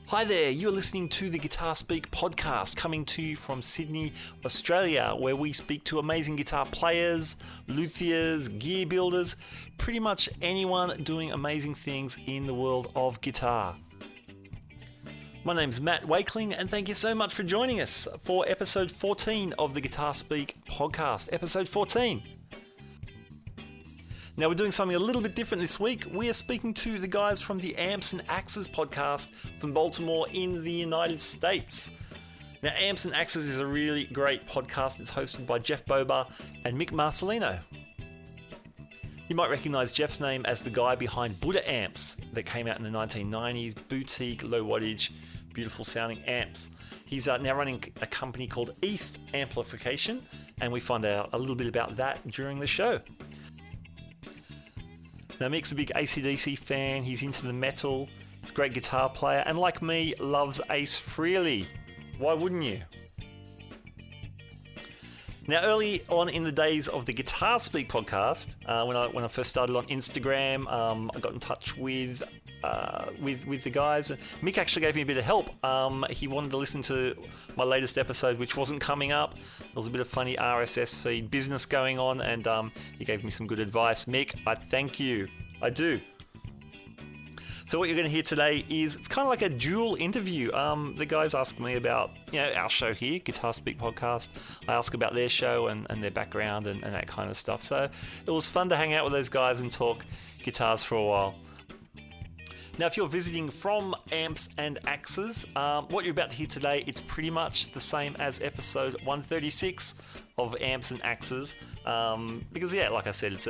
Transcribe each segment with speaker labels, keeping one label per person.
Speaker 1: Hi there, you're listening to the Guitar Speak podcast, coming to you from Sydney, Australia, where we speak to amazing guitar players, luthiers, gear builders, pretty much anyone doing amazing things in the world of guitar. My name's Matt Wakeling, and thank you so much for joining us for episode 14 of the Guitar Speak podcast. Episode 14. Now, we're doing something a little bit different this week. We are speaking to the guys from the Amps and Axes podcast from Baltimore in the United States. Now, Amps and Axes is a really great podcast. It's hosted by Jeff Boba and Mick Marcellino. You might recognize Jeff's name as the guy behind Budda amps that came out in the 1990s, boutique, low wattage, beautiful sounding amps. He's now running a company called East Amplification, and we find out a little bit about that during the show. Now, Mick's a big AC/DC fan, he's into the metal, he's a great guitar player, and like me, loves Ace Frehley. Why wouldn't you? Now, early on in the days of the Guitar Speak podcast, when I first started on Instagram, I got in touch with the guys. Mick actually gave me a bit of help. He wanted to listen to my latest episode, which wasn't coming up. There was a bit of funny RSS feed business going on, and he gave me some good advice. Mick, I thank you. I do. So what you're going to hear today is, it's kind of like a dual interview. The guys ask me about, our show here, Guitar Speak podcast. I ask about their show and their background and that kind of stuff. So it was fun to hang out with those guys and talk guitars for a while. Now, if you're visiting from Amps and Axes, what you're about to hear today, it's pretty much the same as episode 136 of Amps and Axes. Because, like I said, it's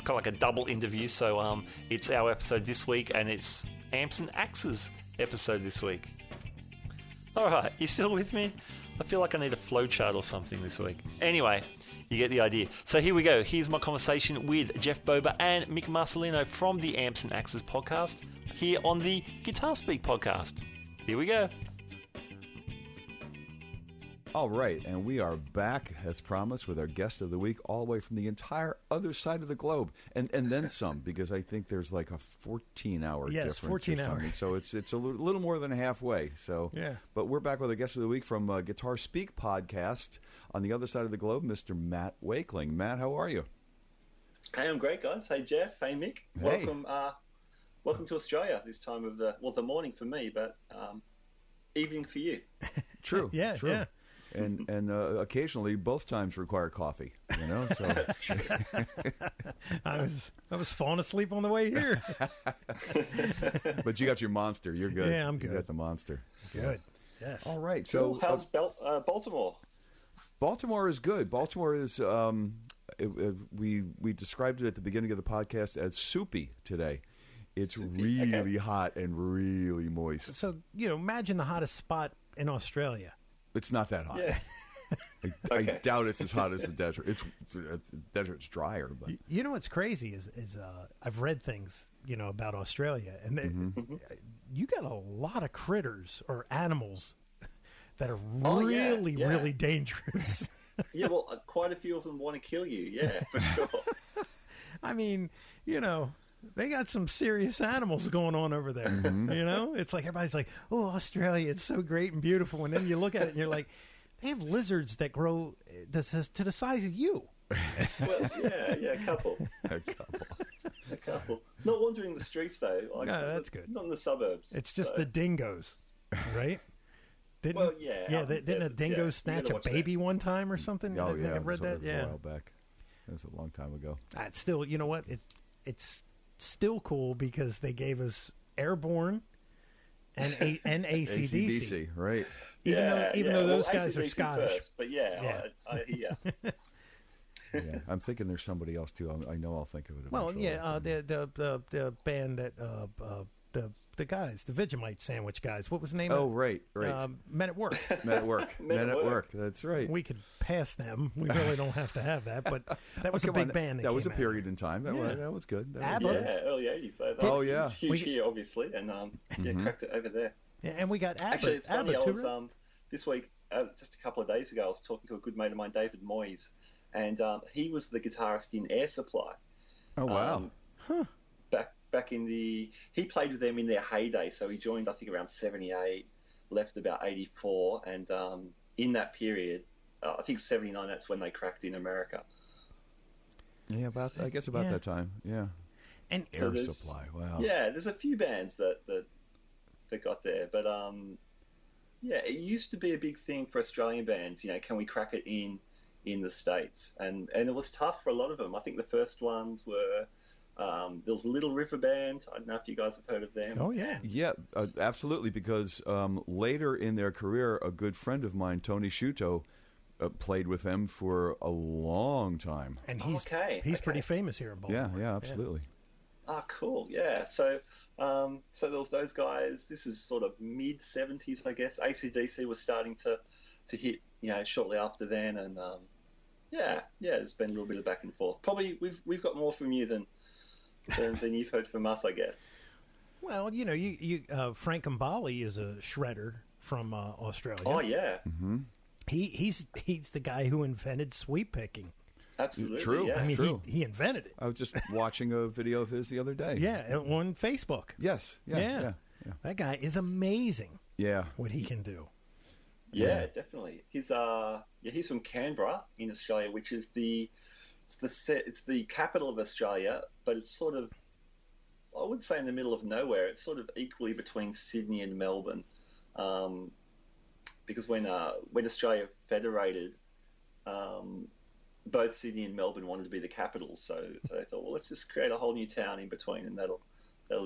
Speaker 1: kind of like a double interview. So it's our episode this week, and it's Amps and Axes episode this week. All right, you still with me? I feel like I need a flowchart or something this week. Anyway, you get the idea. So here we go. Here's my conversation with Jeff Boba and Mick Marcellino from the Amps and Axes podcast here on the Guitar Speak podcast. Here we go.
Speaker 2: All right, and we are back, as promised, with our guest of the week, all the way from the entire other side of the globe, and then some, because I think there's like a 14-hour difference.
Speaker 3: Yes, 14 hours.
Speaker 2: So it's a little more than halfway. So,
Speaker 3: yeah.
Speaker 2: But we're back with our guest of the week from Guitar Speak podcast on the other side of the globe, Mr. Matt Wakeling. Matt, how are you?
Speaker 4: Hey, I'm great, guys. Hey, Jeff. Hey, Mick.
Speaker 2: Hey.
Speaker 4: Welcome to Australia this time of the morning for me, but evening for you.
Speaker 2: True.
Speaker 3: Yeah,
Speaker 2: true.
Speaker 3: yeah.
Speaker 2: And occasionally, both times require coffee. So
Speaker 4: That's true.
Speaker 3: I was falling asleep on the way here.
Speaker 2: But you got your monster. You're good.
Speaker 3: Yeah, I'm good.
Speaker 2: You got the monster.
Speaker 3: Good. Yes.
Speaker 2: All right.
Speaker 4: Cool.
Speaker 2: So
Speaker 4: How's Baltimore?
Speaker 2: Baltimore is good. Baltimore is. We described it at the beginning of the podcast as soupy today. It's
Speaker 4: Soupy.
Speaker 2: really
Speaker 4: Okay.
Speaker 2: hot and really moist.
Speaker 3: So, imagine the hottest spot in Australia.
Speaker 2: It's not that hot.
Speaker 4: Yeah.
Speaker 2: I
Speaker 4: Okay.
Speaker 2: doubt it's as hot as the desert. The desert's drier, but
Speaker 3: You know what's crazy is I've read things, about Australia, and you got a lot of critters or animals that are
Speaker 4: Oh, yeah,
Speaker 3: really,
Speaker 4: yeah.
Speaker 3: really dangerous.
Speaker 4: Yeah, well, quite a few of them want to kill you. Yeah, for sure.
Speaker 3: I mean, they got some serious animals going on over there. It's like everybody's like, "Oh, Australia, it's so great and beautiful," and then you look at it and you're like, "They have lizards that grow to the size of you."
Speaker 4: Well, yeah, a couple.
Speaker 2: a couple.
Speaker 4: Not wandering the streets though. Like,
Speaker 3: No, that's good.
Speaker 4: Not in the suburbs.
Speaker 3: It's just
Speaker 4: so.
Speaker 3: the dingoes, right?
Speaker 4: Well, yeah.
Speaker 3: Didn't a dingo
Speaker 4: you
Speaker 3: snatch
Speaker 4: gotta
Speaker 3: a
Speaker 4: watch
Speaker 3: baby one time or something?
Speaker 2: Oh
Speaker 3: I think
Speaker 2: yeah,
Speaker 3: I've read that.
Speaker 2: was
Speaker 3: Yeah,
Speaker 2: a while back. That was a long time ago.
Speaker 3: it's still, you know what? It's still cool because they gave us Airborne and AC/DC.
Speaker 2: AC/DC, right?
Speaker 3: Even though those guys are
Speaker 4: AC/DC
Speaker 3: Scottish.
Speaker 4: First, but yeah.
Speaker 3: Yeah.
Speaker 2: Yeah, I'm thinking there's somebody else too. I know I'll think of it
Speaker 3: Well,
Speaker 2: eventually.
Speaker 3: yeah, the band that the guys, the Vegemite sandwich guys. What was the name?
Speaker 2: Oh,
Speaker 3: of
Speaker 2: right.
Speaker 3: Men at Work.
Speaker 2: Men at Work.
Speaker 4: Men at Work.
Speaker 2: That's right.
Speaker 3: We could pass them. We really don't have to have that, but that was a
Speaker 2: Come
Speaker 3: big
Speaker 2: on,
Speaker 3: band.
Speaker 2: That was a
Speaker 3: came out.
Speaker 2: period in time. That was good. That was
Speaker 3: ABBA.
Speaker 2: good.
Speaker 4: Yeah, early 80s.
Speaker 2: Oh, yeah.
Speaker 4: Huge here, obviously, and cracked it over there.
Speaker 3: Yeah, and we got ABBA.
Speaker 4: Actually, it's funny.
Speaker 3: ABBA
Speaker 4: I
Speaker 3: too,
Speaker 4: was
Speaker 3: right?
Speaker 4: this week, just a couple of days ago, I was talking to a good mate of mine, David Moyes, and he was the guitarist in Air Supply.
Speaker 2: Oh wow.
Speaker 4: back in he played with them in their heyday. So he joined, I think, around 78, left about 84, and in that period, I think 79. That's when they cracked in America.
Speaker 2: Yeah, I guess about that time. Yeah,
Speaker 3: and
Speaker 2: Air Supply. Wow.
Speaker 4: Yeah, there's a few bands that got there, but yeah, it used to be a big thing for Australian bands. You know, can we crack it in the States? And it was tough for a lot of them. I think the first ones were there was Little River Band. I don't know if you guys have heard of them.
Speaker 3: Oh yeah,
Speaker 2: yeah, absolutely. Because later in their career, a good friend of mine, Tony Sciutto, played with them for a long time,
Speaker 3: and he's pretty famous here in Baltimore.
Speaker 2: Yeah, absolutely.
Speaker 4: Ah, cool. Yeah. So so there was those guys. This is sort of mid 70s, I guess. AC/DC was starting to hit, you know, shortly after then, and yeah, there's been a little bit of back and forth. Probably we've got more from you than you've heard from us, I guess.
Speaker 3: Well, you know, you Frank Mbali is a shredder from Australia.
Speaker 4: Oh yeah.
Speaker 2: Mm-hmm.
Speaker 3: He's the guy who invented sweep picking.
Speaker 4: Absolutely.
Speaker 2: True.
Speaker 4: Yeah.
Speaker 3: I mean,
Speaker 2: True.
Speaker 3: he invented it.
Speaker 2: I was just watching a video of his the other day.
Speaker 3: Yeah, on Facebook.
Speaker 2: Yes. Yeah.
Speaker 3: That guy is amazing.
Speaker 2: Yeah.
Speaker 3: What he can do.
Speaker 4: Yeah, definitely. He's from Canberra in Australia, which is it's the capital of Australia, but it's sort of, I would say, in the middle of nowhere. It's sort of equally between Sydney and Melbourne, because when Australia federated, both Sydney and Melbourne wanted to be the capitals, so they thought, well, let's just create a whole new town in between, and that'll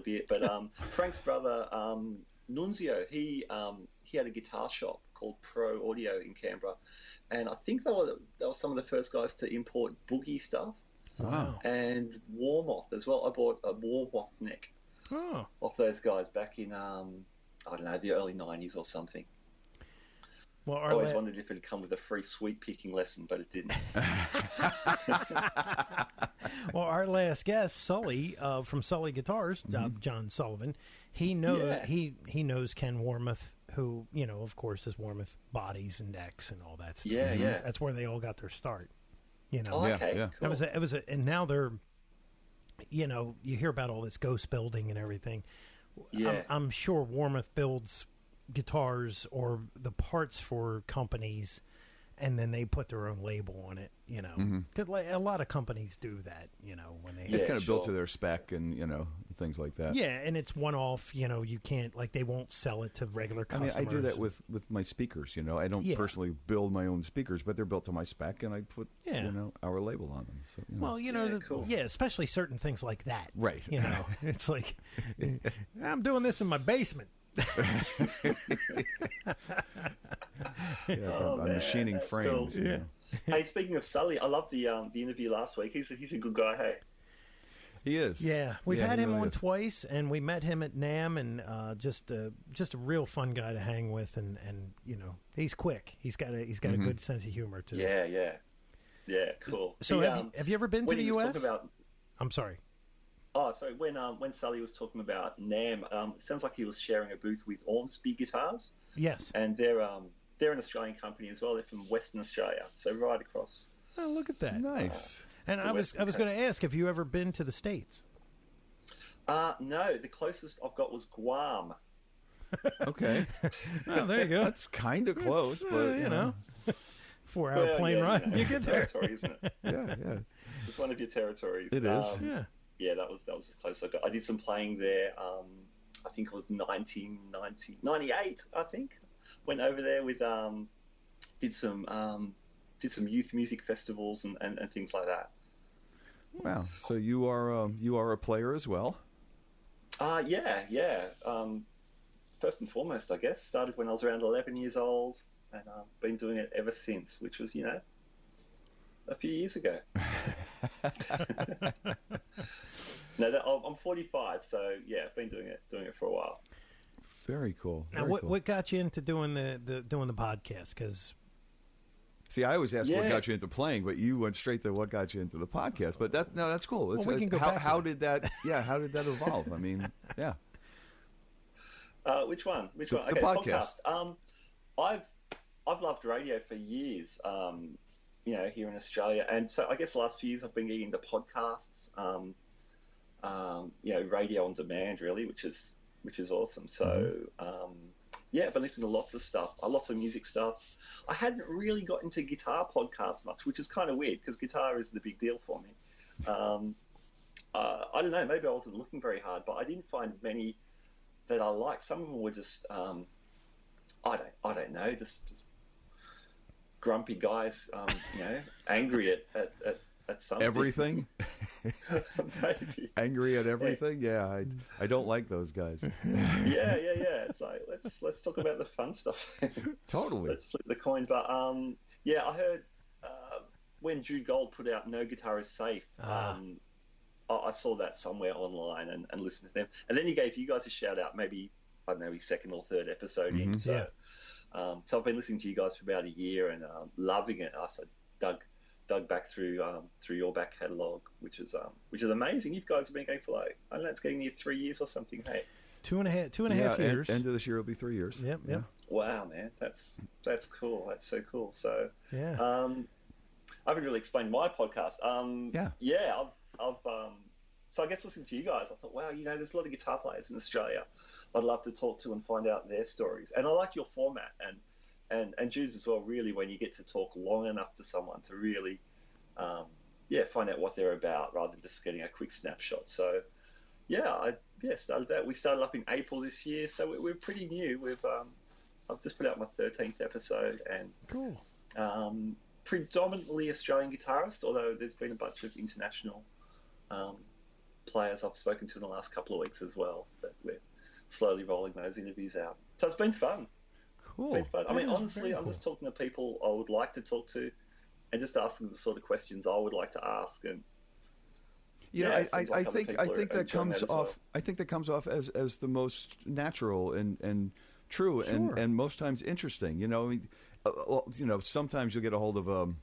Speaker 4: be it. But Frank's brother Nunzio, he had a guitar shop called Pro Audio in Canberra, and I think they were some of the first guys to import boogie stuff.
Speaker 2: Wow.
Speaker 4: And Warmoth as well. I bought a Warmoth neck off those guys back in I don't know, the early 90s or something.
Speaker 3: Well,
Speaker 4: I always wondered if it had come with a free sweep picking lesson, but it didn't.
Speaker 3: Well, our last guest, Sully from Sully Guitars, John Sullivan, he knows Ken Warmoth, who, you know, of course, is Warmoth Bodies and Necks and all that stuff.
Speaker 4: Yeah.
Speaker 3: That's where they all got their start. You know.
Speaker 4: Oh, okay.
Speaker 2: Yeah.
Speaker 4: Cool.
Speaker 3: It was a, and now they're, you know, you hear about all this ghost building and everything.
Speaker 4: Yeah.
Speaker 3: I'm sure Warmoth builds guitars or the parts for companies, and then they put their own label on it, you know. 'Cause a lot of companies do that, you know, when they
Speaker 2: It's kind of built to their spec and, you know, things like that.
Speaker 3: Yeah, and it's one off, you know, you can't, like, they won't sell it to regular customers.
Speaker 2: I mean, I do that with my speakers, you know. I don't personally build my own speakers, but they're built to my spec, and I put, you know, our label on them. So, you know.
Speaker 3: Well, you know,
Speaker 4: cool.
Speaker 3: Especially certain things like that.
Speaker 2: Right.
Speaker 3: You know, it's like, I'm doing this in my basement.
Speaker 2: I'm machining frames.
Speaker 4: Cool.
Speaker 2: You know.
Speaker 4: Hey, speaking of Sully, I loved the interview last week. He's a good guy. Hey,
Speaker 2: He is.
Speaker 3: Yeah, we've had him
Speaker 2: really
Speaker 3: on
Speaker 2: is.
Speaker 3: twice, and we met him at NAMM, and just a real fun guy to hang with, and you know, he's quick. He's got a good sense of humor too.
Speaker 4: Yeah, cool.
Speaker 3: So have you ever been to the U.S.? I'm sorry.
Speaker 4: Oh, sorry. When Sully was talking about NAMM, it sounds like he was sharing a booth with Ormsby Guitars.
Speaker 3: Yes.
Speaker 4: And they're an Australian company as well. They're from Western Australia, so right across.
Speaker 3: Oh, look at that!
Speaker 2: Nice.
Speaker 3: And I was going to ask, have you ever been to the States?
Speaker 4: No, the closest I've got was Guam.
Speaker 2: Okay.
Speaker 3: Oh, there you go.
Speaker 2: That's kind of close, but
Speaker 3: you know, 4-hour plane ride. You get there.
Speaker 4: Territory, isn't it?
Speaker 2: Yeah.
Speaker 4: It's one of your territories.
Speaker 2: It is.
Speaker 4: Yeah, that was as close as I got. I did some playing there. I think it was 98. I think went over there with did some youth music festivals and things like that.
Speaker 2: Wow. So you are a player as well?
Speaker 4: Yeah. First and foremost, I guess, started when I was around 11 years old, and been doing it ever since, which was, you know, a few years ago. No, I'm 45, so yeah, I've been doing it for a while.
Speaker 2: Very cool.
Speaker 3: Now, what got you into doing the podcast? Because
Speaker 2: see, I always ask what got you into playing, but you went straight to what got you into the podcast. But that's cool.
Speaker 3: Well, we can go back
Speaker 2: how did that? Yeah, how did that evolve? I mean, yeah.
Speaker 4: Which one?
Speaker 2: The
Speaker 4: Okay,
Speaker 2: podcast.
Speaker 4: I've loved radio for years. You know, here in Australia, and so I guess the last few years I've been getting into podcasts. radio on demand, really, which is awesome. So, yeah, I've been listening to lots of stuff, lots of music stuff. I hadn't really got into guitar podcasts much, which is kind of weird because guitar is the big deal for me. I don't know, maybe I wasn't looking very hard, but I didn't find many that I liked. Some of them were just, I don't know, just grumpy guys, angry at something.
Speaker 2: Everything?
Speaker 4: Maybe.
Speaker 2: Angry at everything? Yeah, I don't like those guys.
Speaker 4: Yeah. It's like, let's talk about the fun stuff.
Speaker 2: Totally.
Speaker 4: Let's flip the coin. But, I heard when Jude Gold put out No Guitar is Safe, I saw that somewhere online and listened to them. And then he gave you guys a shout out, maybe, I don't know, his second or third episode in. So, so I've been listening to you guys for about a year and loving it. So dug back through your back catalogue, which is amazing. You guys have been going for like, I don't know, it's getting near 3 years or something. Hey,
Speaker 3: two and a half years.
Speaker 2: End of this year will be 3 years.
Speaker 3: Yep.
Speaker 4: Wow, man, that's cool. That's so cool. So
Speaker 3: yeah,
Speaker 4: I haven't really explained my podcast. I've so I guess listening to you guys, I thought, wow, there's a lot of guitar players in Australia I'd love to talk to and find out their stories. And I like your format and Jude's as well, really, when you get to talk long enough to someone to really, find out what they're about rather than just getting a quick snapshot. So, started that. We started up in April this year, so we're pretty new. I've just put out my 13th episode and
Speaker 3: cool.
Speaker 4: Predominantly Australian guitarist, although there's been a bunch of international players I've spoken to in the last couple of weeks as well, that we're slowly rolling those interviews out. So it's been fun.
Speaker 3: Cool.
Speaker 4: It's been fun. I mean, honestly, I'm just talking to people I would like to talk to and just asking the sort of questions I would like to ask. And
Speaker 2: I think that comes off. I think that comes off as the most natural and true,
Speaker 3: sure.
Speaker 2: and most times interesting. Sometimes you'll get a hold of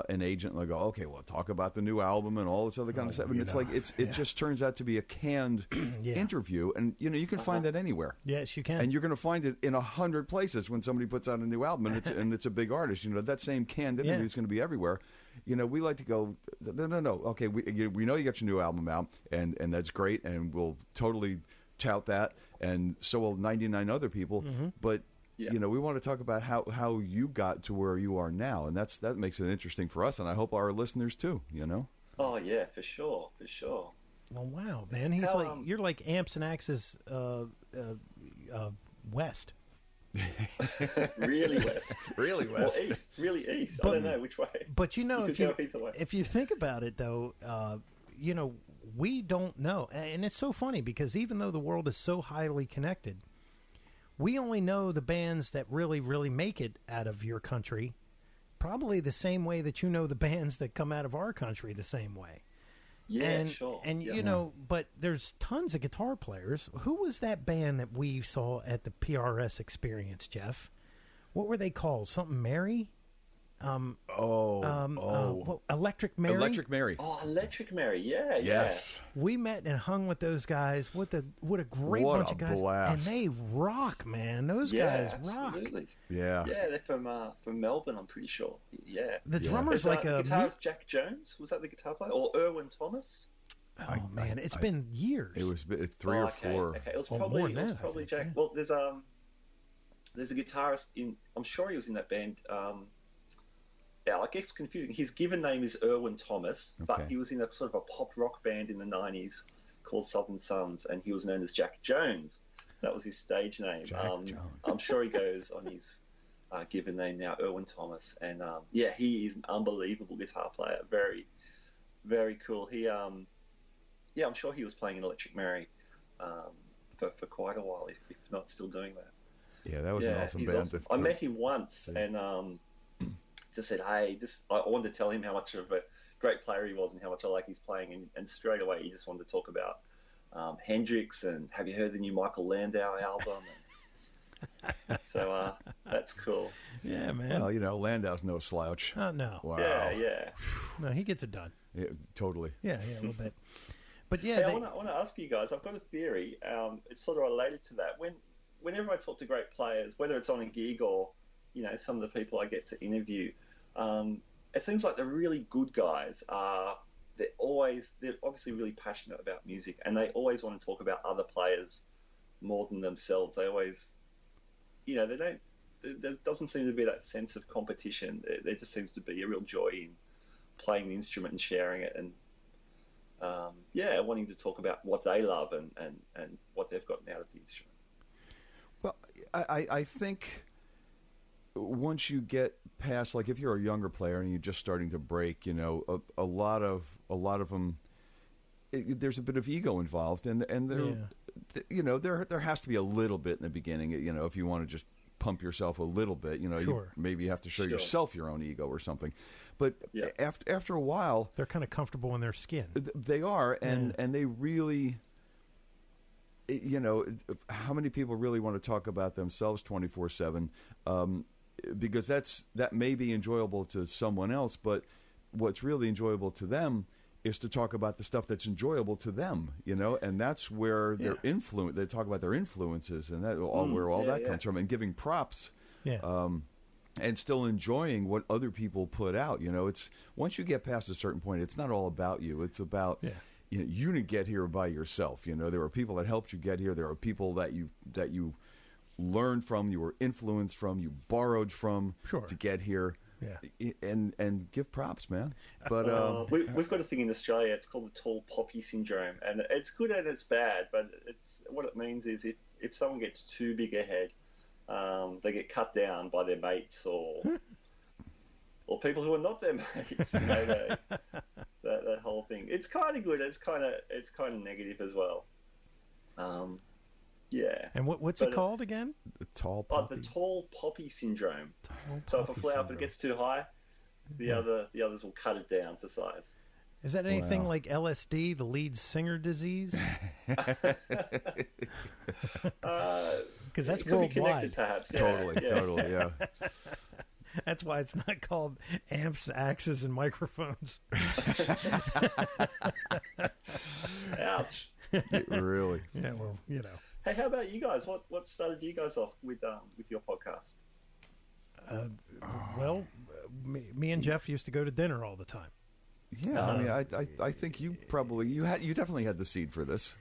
Speaker 2: an agent and they'll go, okay, well, talk about the new album and all this other kind of stuff. And it's like it just turns out to be a canned interview, and you can find that anywhere.
Speaker 3: Yes, you can.
Speaker 2: And you're going to find it in 100 places when somebody puts out a new album and it's a big artist. That same canned interview is going to be everywhere. We like to go, no. Okay, we know you got your new album out, and that's great, and we'll totally tout that, and so will 99 other people. But we want to talk about how you got to where you are now, and that makes it interesting for us, and I hope our listeners too.
Speaker 4: Oh yeah, for sure.
Speaker 3: Well, wow, man, you're like Amps and Axes West.
Speaker 4: Really west.
Speaker 2: Really west.
Speaker 4: Or east. Really east. I don't know which way.
Speaker 3: But
Speaker 4: if
Speaker 3: you think about it, though, we don't know, and it's so funny because even though the world is so highly connected, we only know the bands that really, really make it out of your country, probably the same way that the bands that come out of our country the same way.
Speaker 4: Yeah, sure.
Speaker 3: And, but there's tons of guitar players. Who was that band that we saw at the PRS experience, Jeff? What were they called? Something Mary? Electric Mary?
Speaker 2: Electric Mary.
Speaker 4: Oh, Electric Mary, yeah.
Speaker 2: Yes.
Speaker 3: We met and hung with those guys. What a great bunch of guys.
Speaker 2: Blast.
Speaker 3: And they rock, man. Those guys
Speaker 4: absolutely.
Speaker 3: rock.
Speaker 4: Yeah. Yeah, they're from Melbourne, I'm pretty sure. Yeah.
Speaker 3: The drummer's like a...
Speaker 4: guitarist Jack Jones? Was that the guitar player? Or Erwin Thomas?
Speaker 3: Oh, man. It's been years.
Speaker 2: It was 3 or 4.
Speaker 4: Okay. It was probably Jack. Well, there's a guitarist I'm sure he was in that band. It gets confusing. His given name is Erwin Thomas, but he was in a sort of a pop rock band in the 90s called Southern Sons, and he was known as Jack Jones. That was his stage name. I'm sure he goes on his given name now, Erwin Thomas. And he is an unbelievable guitar player. Very, very cool. He, I'm sure he was playing in Electric Mary for quite a while, if not still doing that.
Speaker 2: Yeah, that was an awesome band.
Speaker 4: Awesome. I met him once and just said, hey, I wanted to tell him how much of a great player he was and how much I like his playing. And straight away, he just wanted to talk about Hendrix and have you heard the new Michael Landau album? And so that's cool.
Speaker 3: Yeah, man.
Speaker 2: Well, Landau's no slouch.
Speaker 3: Oh, no.
Speaker 2: Wow.
Speaker 4: Yeah.
Speaker 3: No, he gets it done.
Speaker 2: Yeah, totally.
Speaker 3: Yeah, a little bit. But
Speaker 4: I want to ask you guys, I've got a theory. It's sort of related to that. Whenever I talk to great players, whether it's on a gig or, some of the people I get to interview, it seems like the really good guys are they're obviously really passionate about music, and they always want to talk about other players more than themselves. They always, they don't. There doesn't seem to be that sense of competition. There just seems to be a real joy in playing the instrument and sharing it, and wanting to talk about what they love and what they've gotten out of the instrument.
Speaker 2: Well, I think once you get past, like if you're a younger player and you're just starting to break, a lot of them, there's a bit of ego involved, and there has to be a little bit in the beginning, if you want to just pump yourself a little bit,
Speaker 3: sure.
Speaker 2: Maybe you have to show yourself your own ego or something. But after a while,
Speaker 3: they're kind of comfortable in their skin.
Speaker 2: They are, and they really, how many people really want to talk about themselves 24/7? Because that may be enjoyable to someone else, but what's really enjoyable to them is to talk about the stuff that's enjoyable to them, and that's where their influence. They talk about their influences, and that where all that comes from, and giving props.
Speaker 3: Yeah.
Speaker 2: And still enjoying what other people put out. It's once you get past a certain point, it's not all about you. It's about you didn't get here by yourself. There were people that helped you get here. There are people that you learned from, you were influenced from, you borrowed from to get here. Yeah. And give props, man. But
Speaker 4: we've got a thing in Australia. It's called the tall poppy syndrome, and it's good and it's bad. But what it means is if someone gets too big a head, they get cut down by their mates or people who are not their mates. That whole thing. It's kind of good. It's kind of negative as well. Yeah.
Speaker 3: And what's it called again?
Speaker 2: The tall poppy.
Speaker 4: The tall poppy syndrome. So if a flower if it gets too high, the others will cut it down to size.
Speaker 3: Is that anything like LSD, the lead singer disease? Because that's worldwide.
Speaker 4: Perhaps. Yeah.
Speaker 2: Totally, yeah.
Speaker 3: That's why it's not called amps, axes, and microphones.
Speaker 4: Ouch.
Speaker 2: Really?
Speaker 3: Yeah, well,
Speaker 4: Hey, how about you guys? What started you guys off with your podcast?
Speaker 3: Me and Jeff used to go to dinner all the time.
Speaker 2: Yeah, I think you definitely had the seed for this.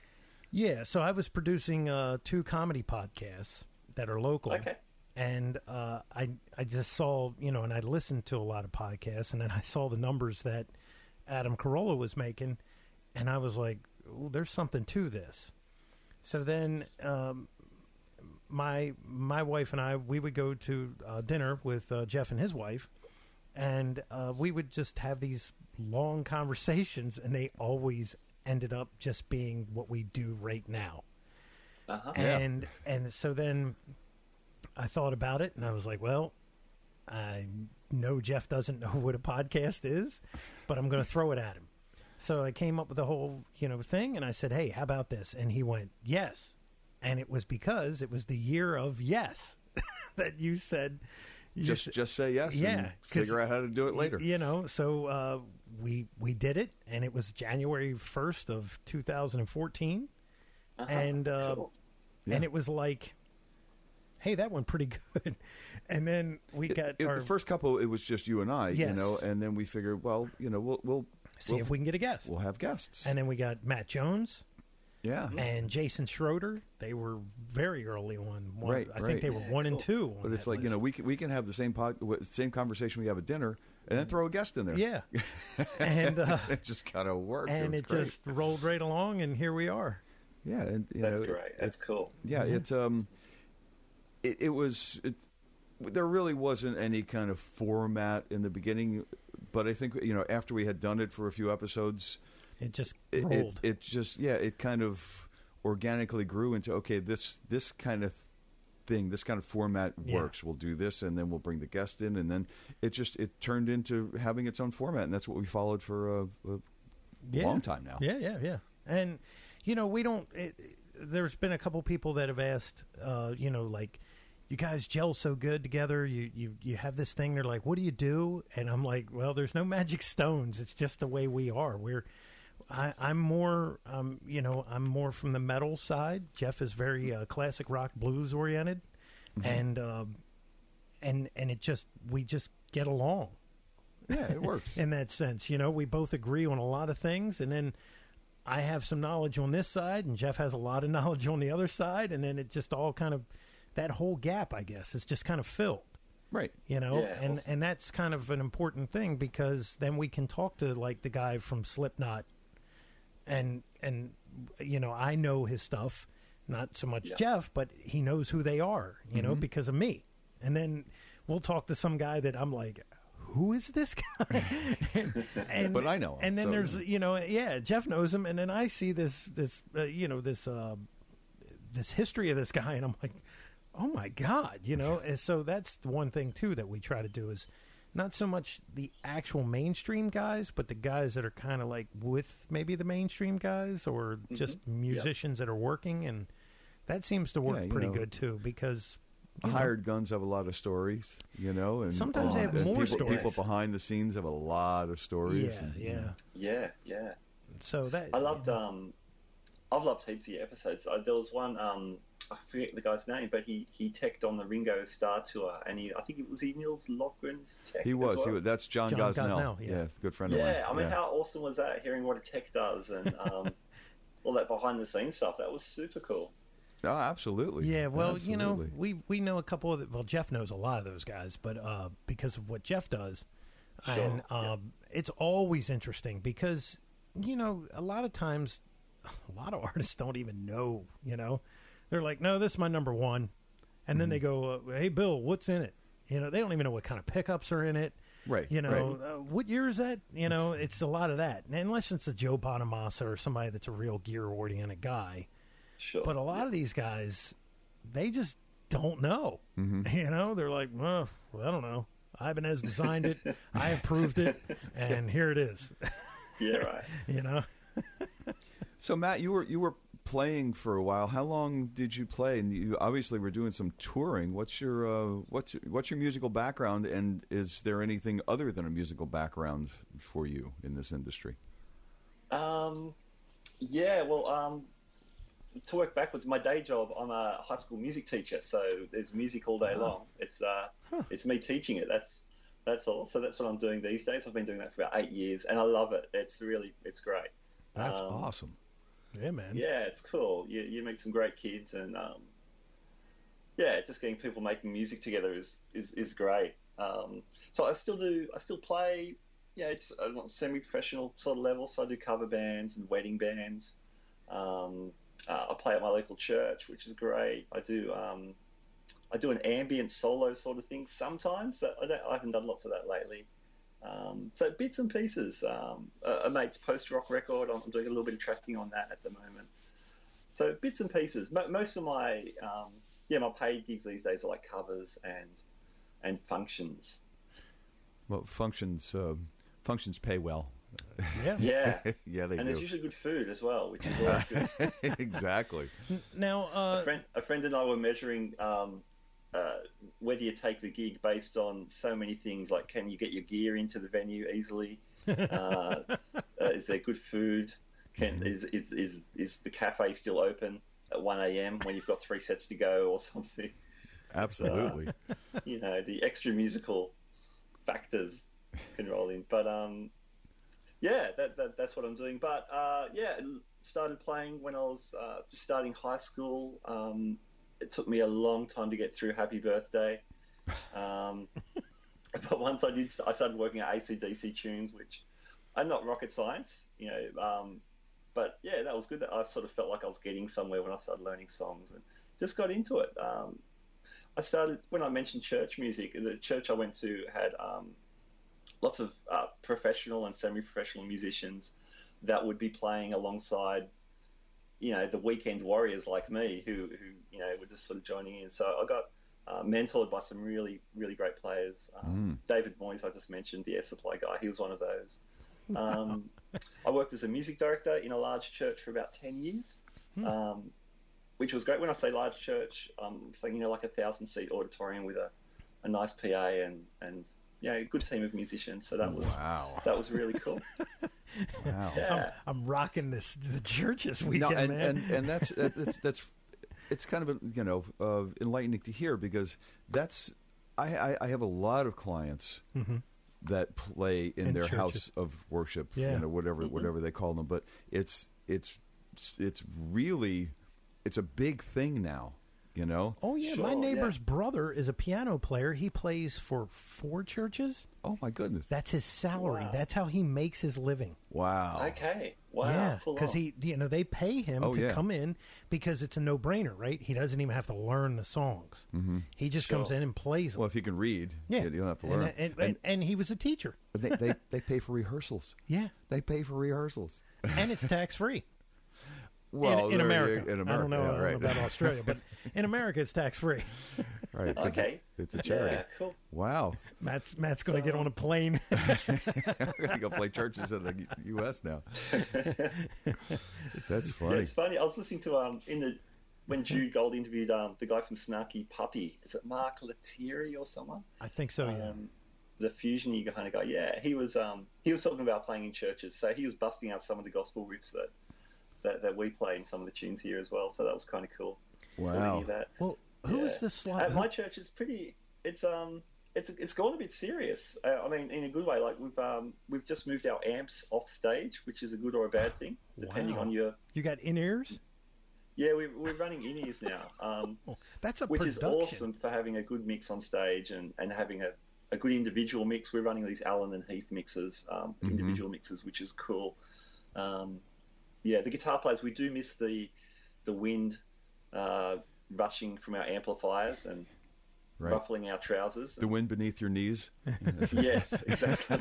Speaker 3: Yeah, so I was producing 2 comedy podcasts that are local.
Speaker 4: Okay.
Speaker 3: And I just saw, and I listened to a lot of podcasts, and then I saw the numbers that Adam Carolla was making, and I was like, "Ooh, there's something to this." So then my wife and I, we would go to dinner with Jeff and his wife, and we would just have these long conversations, and they always ended up just being what we do right now.
Speaker 4: Uh-huh.
Speaker 3: And so then I thought about it, and I was like, well, I know Jeff doesn't know what a podcast is, but I'm going to throw it at him. So I came up with the whole, thing, and I said, hey, how about this? And he went, yes. And it was because it was the year of yes that you said.
Speaker 2: Just say yes and figure out how to do it later.
Speaker 3: So we did it, and it was January 1st of 2014.
Speaker 4: Uh-huh.
Speaker 3: And
Speaker 4: cool.
Speaker 3: And it was like, hey, that went pretty good. And then we got
Speaker 2: the first couple, it was just you and I,
Speaker 3: yes.
Speaker 2: And then we figured, well, we'll
Speaker 3: see if we can get a guest.
Speaker 2: We'll have guests.
Speaker 3: And then we got Matt Jones.
Speaker 2: Yeah.
Speaker 3: And Jason Schroeder. They were very early on. I think they were 1 and 2.
Speaker 2: But it's like, list. We can have the same conversation we have at dinner and then throw a guest in there.
Speaker 3: Yeah. And
Speaker 2: it just kind of worked.
Speaker 3: And it just rolled right along, and here we are.
Speaker 2: Yeah. And
Speaker 4: that's great. That's cool.
Speaker 2: Yeah. Mm-hmm. There really wasn't any kind of format in the beginning, but I think, after we had done it for a few episodes,
Speaker 3: it just rolled.
Speaker 2: It kind of organically grew into, okay, this kind of thing, this kind of format works. We'll do this, and then we'll bring the guest in, and then it turned into having its own format, and that's what we followed for a long time now.
Speaker 3: Yeah. And, we don't... there's been a couple people that have asked, like, you guys gel so good together. You have this thing. They're like, what do you do? And I'm like, well, there's no magic stones. It's just the way we are. I'm more, I'm more from the metal side. Jeff is very classic rock blues oriented, mm-hmm. and we just get along.
Speaker 2: Yeah, it works.
Speaker 3: In that sense, we both agree on a lot of things, and then I have some knowledge on this side, and Jeff has a lot of knowledge on the other side, and then it just all kind of, that whole gap, I guess, is just kind of filled.
Speaker 2: Right.
Speaker 4: Yeah,
Speaker 3: and
Speaker 4: awesome.
Speaker 3: and that's kind of an important thing, because then we can talk to like the guy from Slipknot, and I know his stuff, not so much Jeff, but he knows who they are, because of me. And then we'll talk to some guy that I'm like, who is this guy? and
Speaker 2: but I know him.
Speaker 3: And then
Speaker 2: so,
Speaker 3: there's Jeff knows him, and then I see this history of this guy, and I'm like, oh my God, And so that's the one thing too that we try to do is not so much the actual mainstream guys, but the guys that are kind of like with maybe the mainstream guys, or just musicians that are working, and that seems to work pretty good too, because
Speaker 2: hired guns have a lot of stories, and
Speaker 3: sometimes they have more stories.
Speaker 2: People behind the scenes have a lot of stories.
Speaker 4: Yeah.
Speaker 3: So that
Speaker 4: I loved. I've loved heaps of your episodes. There was one. I forget the guy's name, but he teched on the Ringo Starr tour, and I think it was Nils Lofgren's tech.
Speaker 2: He was.
Speaker 4: As well.
Speaker 2: That's John Gosnell.
Speaker 3: Yeah,
Speaker 2: it's a good friend of mine.
Speaker 4: Yeah, I mean, how awesome was that? Hearing what a tech does and all that behind the scenes stuff. That was super cool.
Speaker 2: Oh, absolutely.
Speaker 3: Yeah, well,
Speaker 2: absolutely.
Speaker 3: we know a couple of well, Jeff knows a lot of those guys, but because of what Jeff does,
Speaker 4: Sure,
Speaker 3: and it's always interesting because a lot of times, a lot of artists don't even know. They're like, no, this is my number one, and then they go, hey, Bill, what's in it? They don't even know what kind of pickups are in it.
Speaker 2: Right.
Speaker 3: What year is that? It's a lot of that, and unless it's a Joe Bonamassa or somebody that's a real gear-oriented guy.
Speaker 4: Sure.
Speaker 3: But a lot of these guys, they just don't know. They're like, well, I don't know. Ibanez designed it. I approved it. And here it is.
Speaker 4: Yeah, right.
Speaker 2: So, Matt, you were playing for a while. How long did you play? And you obviously were doing some touring. What's your musical background? And is there anything other than a musical background for you in this industry?
Speaker 4: To work backwards, my day job, I'm a high school music teacher, so there's music all day long. It's me teaching it. That's all. So that's what I'm doing these days. I've been doing that for about 8 years, and I love it. It's great.
Speaker 2: That's awesome.
Speaker 3: Yeah, man.
Speaker 4: Yeah, it's cool. You meet some great kids, and just getting people making music together is great. So I still play. Yeah, it's a semi-professional sort of level. So I do cover bands and wedding bands. I play at my local church, which is great. I do an ambient solo sort of thing sometimes. I haven't done lots of that lately. So bits and pieces. A mate's post-rock record, I'm doing a little bit of tracking on that at the moment. So bits and pieces. Most of my my paid gigs these days are like covers and functions.
Speaker 2: Well, functions pay well.
Speaker 3: Yeah.
Speaker 4: Yeah.
Speaker 2: Yeah, they do.
Speaker 4: And there's usually good food as well, which is always good.
Speaker 2: Exactly.
Speaker 3: Now,
Speaker 4: a friend and I were measuring whether you take the gig based on so many things, like can you get your gear into the venue easily? Is there good food? Is the cafe still open at 1 a.m. when you've got 3 sets to go or something?
Speaker 2: Absolutely.
Speaker 4: The extra musical factors can roll in. But that's what I'm doing. But started playing when I was just starting high school. It took me a long time to get through Happy Birthday. But once I started working at AC/DC tunes, which are not rocket science, but yeah, that was good. I sort of felt like I was getting somewhere when I started learning songs and just got into it. I started, when I mentioned church music, the church I went to had lots of professional and semi-professional musicians that would be playing alongside, the weekend warriors like me who were just sort of joining in. So I got mentored by some really, really great players. David Moyes, I just mentioned, the Air Supply guy, he was one of those. I worked as a music director in a large church for about 10 years, which was great. When I say large church, I'm saying, like a 1,000-seat auditorium with a nice PA and a good team of musicians. So that was really cool.
Speaker 2: Wow.
Speaker 4: Yeah.
Speaker 3: I'm rocking the church this weekend, man.
Speaker 2: And that's it's kind of enlightening to hear, because I have a lot of clients that play in their
Speaker 3: churches.
Speaker 2: house of worship,
Speaker 3: Yeah.
Speaker 2: whatever they call them. But it's really a big thing now.
Speaker 3: Oh, yeah.
Speaker 4: Sure,
Speaker 3: My neighbor's brother is a piano player. He plays for 4 churches.
Speaker 2: Oh, my goodness.
Speaker 3: That's his salary.
Speaker 4: Wow.
Speaker 3: That's how he makes his living.
Speaker 2: Wow.
Speaker 4: Okay. Wow.
Speaker 3: Yeah,
Speaker 4: Full
Speaker 3: because
Speaker 4: on.
Speaker 3: they pay him to come in because it's a no-brainer, right? He doesn't even have to learn the songs. Mm-hmm. He just comes in and plays them.
Speaker 2: Well, if you can read,
Speaker 3: Yeah.
Speaker 2: you don't have to learn.
Speaker 3: And he was a teacher.
Speaker 2: They pay for rehearsals.
Speaker 3: Yeah.
Speaker 2: They pay for rehearsals.
Speaker 3: And it's tax-free.
Speaker 2: Well,
Speaker 3: in America.
Speaker 2: In America.
Speaker 3: I don't know,
Speaker 2: yeah, right.
Speaker 3: about Australia, but in America, it's tax-free.
Speaker 2: Right.
Speaker 4: Okay.
Speaker 2: It's a charity.
Speaker 4: Yeah, cool.
Speaker 2: Wow.
Speaker 3: Matt's going to get on a plane.
Speaker 2: I'm going to go play churches in the U.S. now. That's funny.
Speaker 4: Yeah, it's funny. I was listening to when Jude Gold interviewed the guy from Snarky Puppy. Is it Mark Lettieri or someone?
Speaker 3: I think so, yeah.
Speaker 4: The fusion-y kind of guy. Yeah, he was talking about playing in churches. So he was busting out some of the gospel riffs that we play in some of the tunes here as well. So that was kind of cool.
Speaker 2: Wow.
Speaker 4: That.
Speaker 3: Well, who is this slot?
Speaker 4: At my church, it's pretty. It's gone a bit serious. I mean, in a good way. Like we've just moved our amps off stage, which is a good or a bad thing, depending on your.
Speaker 3: You got in-ears?
Speaker 4: Yeah, we're running in-ears now.
Speaker 3: That's a
Speaker 4: which
Speaker 3: production.
Speaker 4: is awesome for having a good mix on stage and having a good individual mix. We're running these Allen and Heath mixes, individual mixes, which is cool. Yeah, the guitar players, we do miss the wind rushing from our amplifiers and ruffling our trousers.
Speaker 2: The wind beneath your knees.
Speaker 4: Yes, exactly.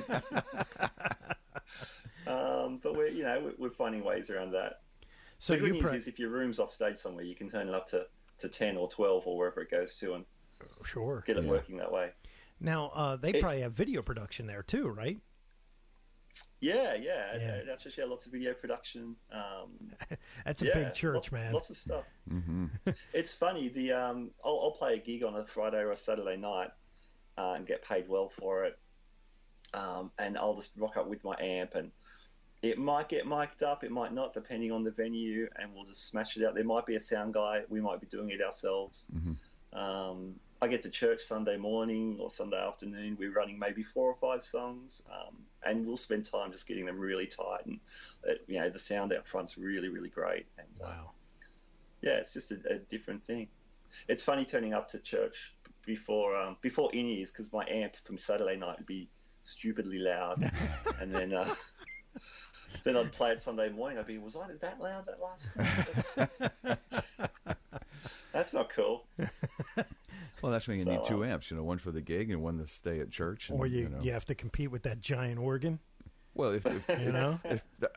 Speaker 4: But we're finding ways around that. So the good news is if your room's off stage somewhere, you can turn it up to 10 or 12 or wherever it goes to and get it working that way.
Speaker 3: Now, they probably have video production there too, right?
Speaker 4: Yeah. That's actually lots of video production.
Speaker 3: That's a big church, man.
Speaker 4: Lots of stuff. Mm-hmm. It's funny. I'll play a gig on a Friday or a Saturday night and get paid well for it. And I'll just rock up with my amp, and it might get mic'd up, it might not, depending on the venue, and we'll just smash it out. There might be a sound guy. We might be doing it ourselves. Mm-hmm. I get to church Sunday morning or Sunday afternoon. We're running maybe 4 or 5 songs, and we'll spend time just getting them really tight. And the sound out front's really, really great. And
Speaker 3: wow,
Speaker 4: it's just a different thing. It's funny turning up to church before in-ears, because my amp from Saturday night would be stupidly loud, and then I'd play it Sunday morning. I'd be, was I that loud that last time? That's not cool.
Speaker 2: Well, that's when you need 2 amps, one for the gig and one to stay at church. And,
Speaker 3: or you have to compete with that giant organ.
Speaker 2: Well, if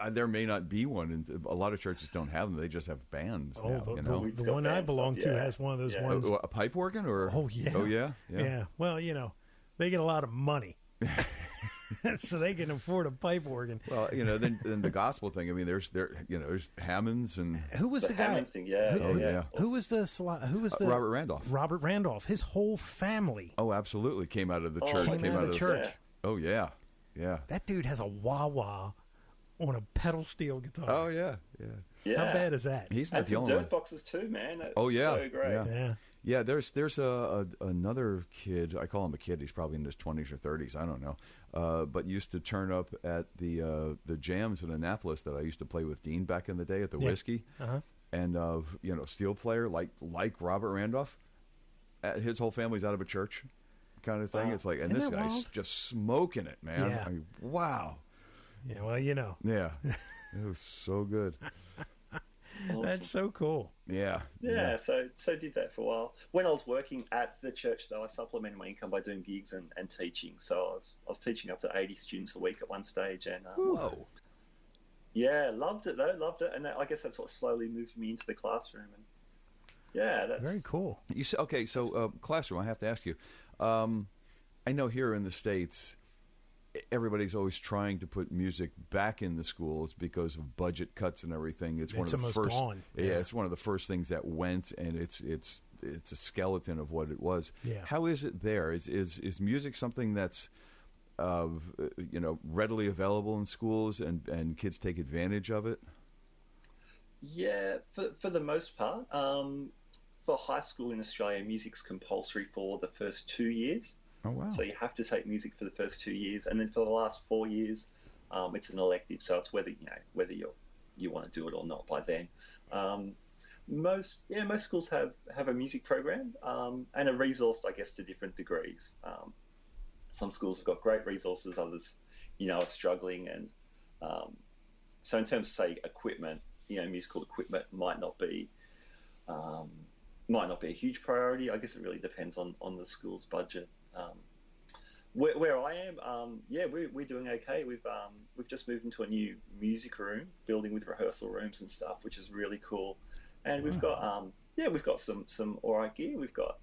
Speaker 2: there may not be one, and a lot of churches don't have them. They just have bands now.
Speaker 3: The one I belong to has one of those ones.
Speaker 2: A pipe organ, or
Speaker 3: oh yeah. Well, they get a lot of money. So they can afford a pipe organ.
Speaker 2: Well, then the gospel thing. I mean, there's Hammonds and
Speaker 3: who was the guy?
Speaker 4: Hammond thing,
Speaker 3: Who was the
Speaker 2: Robert Randolph?
Speaker 3: Robert Randolph. His whole family.
Speaker 2: Oh, absolutely, came out of the church.
Speaker 3: Came out of the church.
Speaker 2: Oh yeah.
Speaker 3: That dude has a wah-wah on a pedal steel guitar.
Speaker 2: Oh yeah.
Speaker 3: How bad is that?
Speaker 2: He's not
Speaker 4: and
Speaker 2: the
Speaker 4: some
Speaker 2: only
Speaker 4: dirt
Speaker 2: one.
Speaker 4: boxes too, man. That's
Speaker 2: so
Speaker 4: great.
Speaker 2: Yeah, there's another kid. I call him a kid. He's probably in his 20s or 30s. I don't know. But used to turn up at the jams in Annapolis that I used to play with Dean back in the day at the Whiskey.
Speaker 3: Uh-huh.
Speaker 2: And steel player like Robert Randolph. His whole family's out of a church, kind of thing. Wow. It's like, and this guy's just smoking it, man.
Speaker 3: Yeah.
Speaker 2: I mean, wow.
Speaker 3: Yeah, well,
Speaker 2: Yeah, it was so good.
Speaker 4: Awesome.
Speaker 3: That's so cool.
Speaker 2: Yeah.
Speaker 4: So did that for a while. When I was working at the church, though, I supplemented my income by doing gigs and teaching. So I was teaching up to 80 students a week at one stage, and
Speaker 2: whoa.
Speaker 4: Yeah, loved it though. Loved it, and I guess that's what slowly moved me into the classroom. And that's
Speaker 3: very cool.
Speaker 2: You say, okay, so classroom. I have to ask you. I know here in the States, everybody's always trying to put music back in the schools because of budget cuts and everything. It's one of the first.
Speaker 3: Gone.
Speaker 2: Yeah, it's one of the first things that went, and it's a skeleton of what it was.
Speaker 3: Yeah.
Speaker 2: How is it there? Is music something that's readily available in schools and kids take advantage of it?
Speaker 4: Yeah, for the most part. For high school in Australia, music's compulsory for the first 2 years.
Speaker 2: Oh, wow.
Speaker 4: So you have to take music for the first 2 years, and then for the last 4 years, it's an elective. So it's whether you want to do it or not by then. Most schools have a music program and a resource, I guess, to different degrees. Some schools have got great resources, others, are struggling, and so in terms of, say, equipment, musical equipment might not be a huge priority. I guess it really depends on the school's budget. Where I am, we're doing okay. We've just moved into a new music room building with rehearsal rooms and stuff, which is really cool. And we've got some all right gear. We've got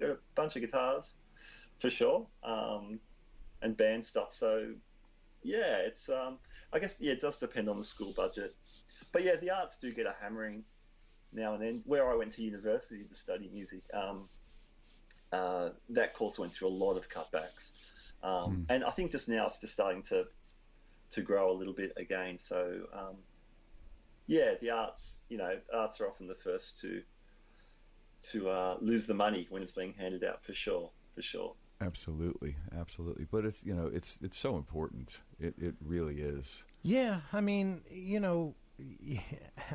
Speaker 4: a bunch of guitars for sure, and band stuff. So it's I guess it does depend on the school budget. But the arts do get a hammering now and then. Where I went to university to study music, that course went through a lot of cutbacks, and I think just now it's just starting to grow a little bit again. So the arts, arts are often the first to lose the money when it's being handed out, for sure.
Speaker 2: Absolutely. But it's it's so important. It really is.
Speaker 3: Yeah, I mean,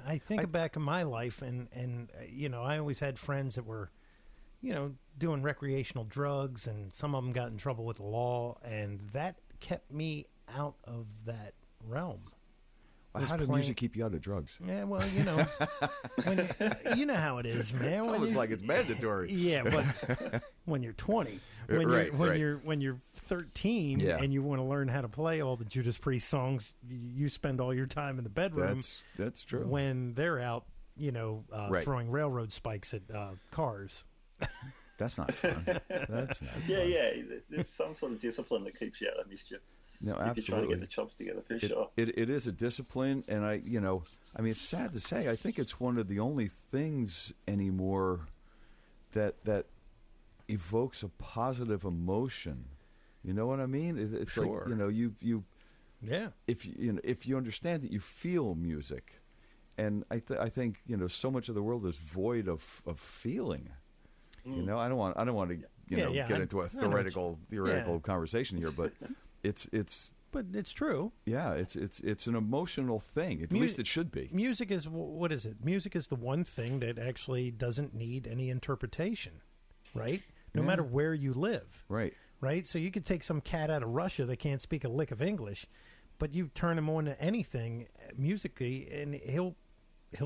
Speaker 3: I think back in my life, and I always had friends that were, doing recreational drugs, and some of them got in trouble with the law, and that kept me out of that realm.
Speaker 2: How did music keep you out of drugs?
Speaker 3: Yeah, well, when you know how it is, man.
Speaker 2: It's almost like it's mandatory.
Speaker 3: Yeah, but when you're 20, when you're 13, and you want to learn how to play all the Judas Priest songs, you spend all your time in the bedroom.
Speaker 2: That's true.
Speaker 3: When they're out, throwing railroad spikes at cars.
Speaker 2: That's not fun. That's not fun.
Speaker 4: Yeah. There's some sort of discipline that keeps you out of mischief.
Speaker 2: No, absolutely.
Speaker 4: If you're trying to get the chops together, for sure.
Speaker 2: It is a discipline, and I mean, it's sad to say, I think it's one of the only things anymore that evokes a positive emotion. You know what I mean? It's
Speaker 3: sure.
Speaker 2: Like, you
Speaker 3: yeah.
Speaker 2: If you understand that you feel music, and I think so much of the world is void of feeling. I don't want to get into a theoretical conversation here, but but it's
Speaker 3: true.
Speaker 2: Yeah, it's an emotional thing. At least it should be.
Speaker 3: Music is, what is it? Music is the one thing that actually doesn't need any interpretation, right? No matter where you live. Right? So you could take some cat out of Russia that can't speak a lick of English, but you turn him on to anything musically, and he'll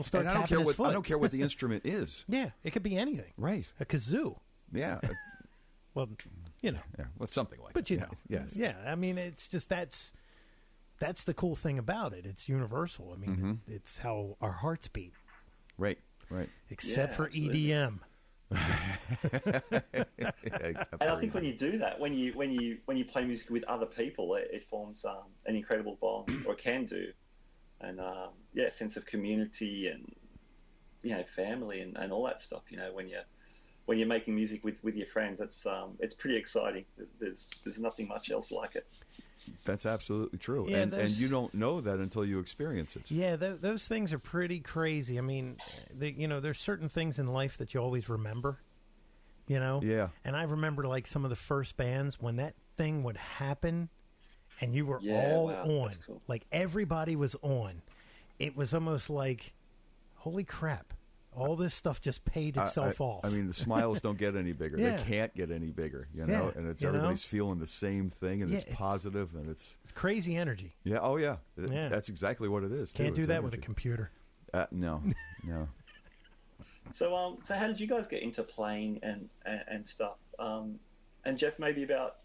Speaker 3: start tapping his foot.
Speaker 2: I don't care what the instrument is.
Speaker 3: Yeah, it could be anything.
Speaker 2: Right.
Speaker 3: A kazoo.
Speaker 2: Yeah.
Speaker 3: Well,
Speaker 2: Yeah, well, something like
Speaker 3: that. But
Speaker 2: yes.
Speaker 3: Yeah, I mean, it's just that's the cool thing about it. It's universal. I mean, it's how our hearts beat.
Speaker 2: Right.
Speaker 3: Except for
Speaker 4: absolutely.
Speaker 3: EDM.
Speaker 4: And I think when you do that, when you play music with other people, it forms an incredible bond, or can do, and a sense of community and family and all that stuff. When you're making music with your friends, it's pretty exciting. There's nothing much else like it.
Speaker 2: That's absolutely true.
Speaker 3: Yeah,
Speaker 2: and you don't know that until you experience it.
Speaker 3: Yeah, those things are pretty crazy. I mean, there's certain things in life that you always remember,
Speaker 2: Yeah.
Speaker 3: And I remember, like, some of the first bands when that thing would happen and you were all on.
Speaker 4: That's cool.
Speaker 3: Like, everybody was on. It was almost like, holy crap. All this stuff just paid itself off.
Speaker 2: I mean, the smiles don't get any bigger.
Speaker 3: Yeah.
Speaker 2: They can't get any bigger,
Speaker 3: Yeah,
Speaker 2: and it's everybody's feeling the same thing, and it's positive, and it's
Speaker 3: crazy energy.
Speaker 2: Yeah, oh yeah.
Speaker 3: Yeah.
Speaker 2: That's exactly what it is.
Speaker 3: Can't do that
Speaker 2: energy.
Speaker 3: with a computer.
Speaker 2: No.
Speaker 4: So how did you guys get into playing and stuff? And Jeff, maybe about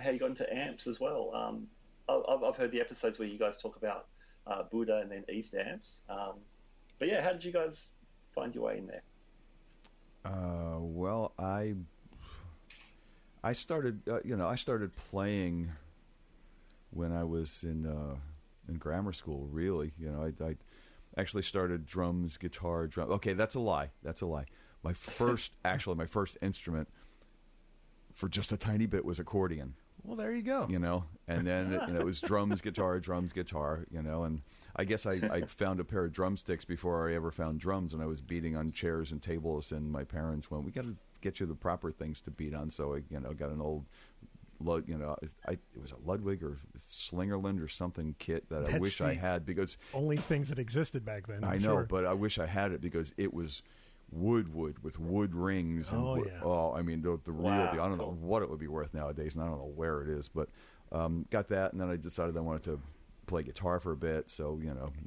Speaker 4: how you got into amps as well. I've heard the episodes where you guys talk about Budda and then East amps. But yeah, how did you guys find your way in there?
Speaker 2: Well, I started I started playing when I was in grammar school. Really, I actually started drums, guitar, drum. Okay, that's a lie. My first instrument for just a tiny bit was accordion.
Speaker 3: Well, there you go.
Speaker 2: And then it was drums, guitar, and I guess I found a pair of drumsticks before I ever found drums, and I was beating on chairs and tables, and my parents went, "We got to get you the proper things to beat on. So I, got an old, it was a Ludwig or Slingerland or something kit that I wish I had, because
Speaker 3: only things that existed back then.
Speaker 2: I know, but I wish I had it because it was wood with wood rings. And I mean, the real deal. I don't know what it would be worth nowadays, and I don't know where it is, but got that, and then I decided I wanted to play guitar for a bit, so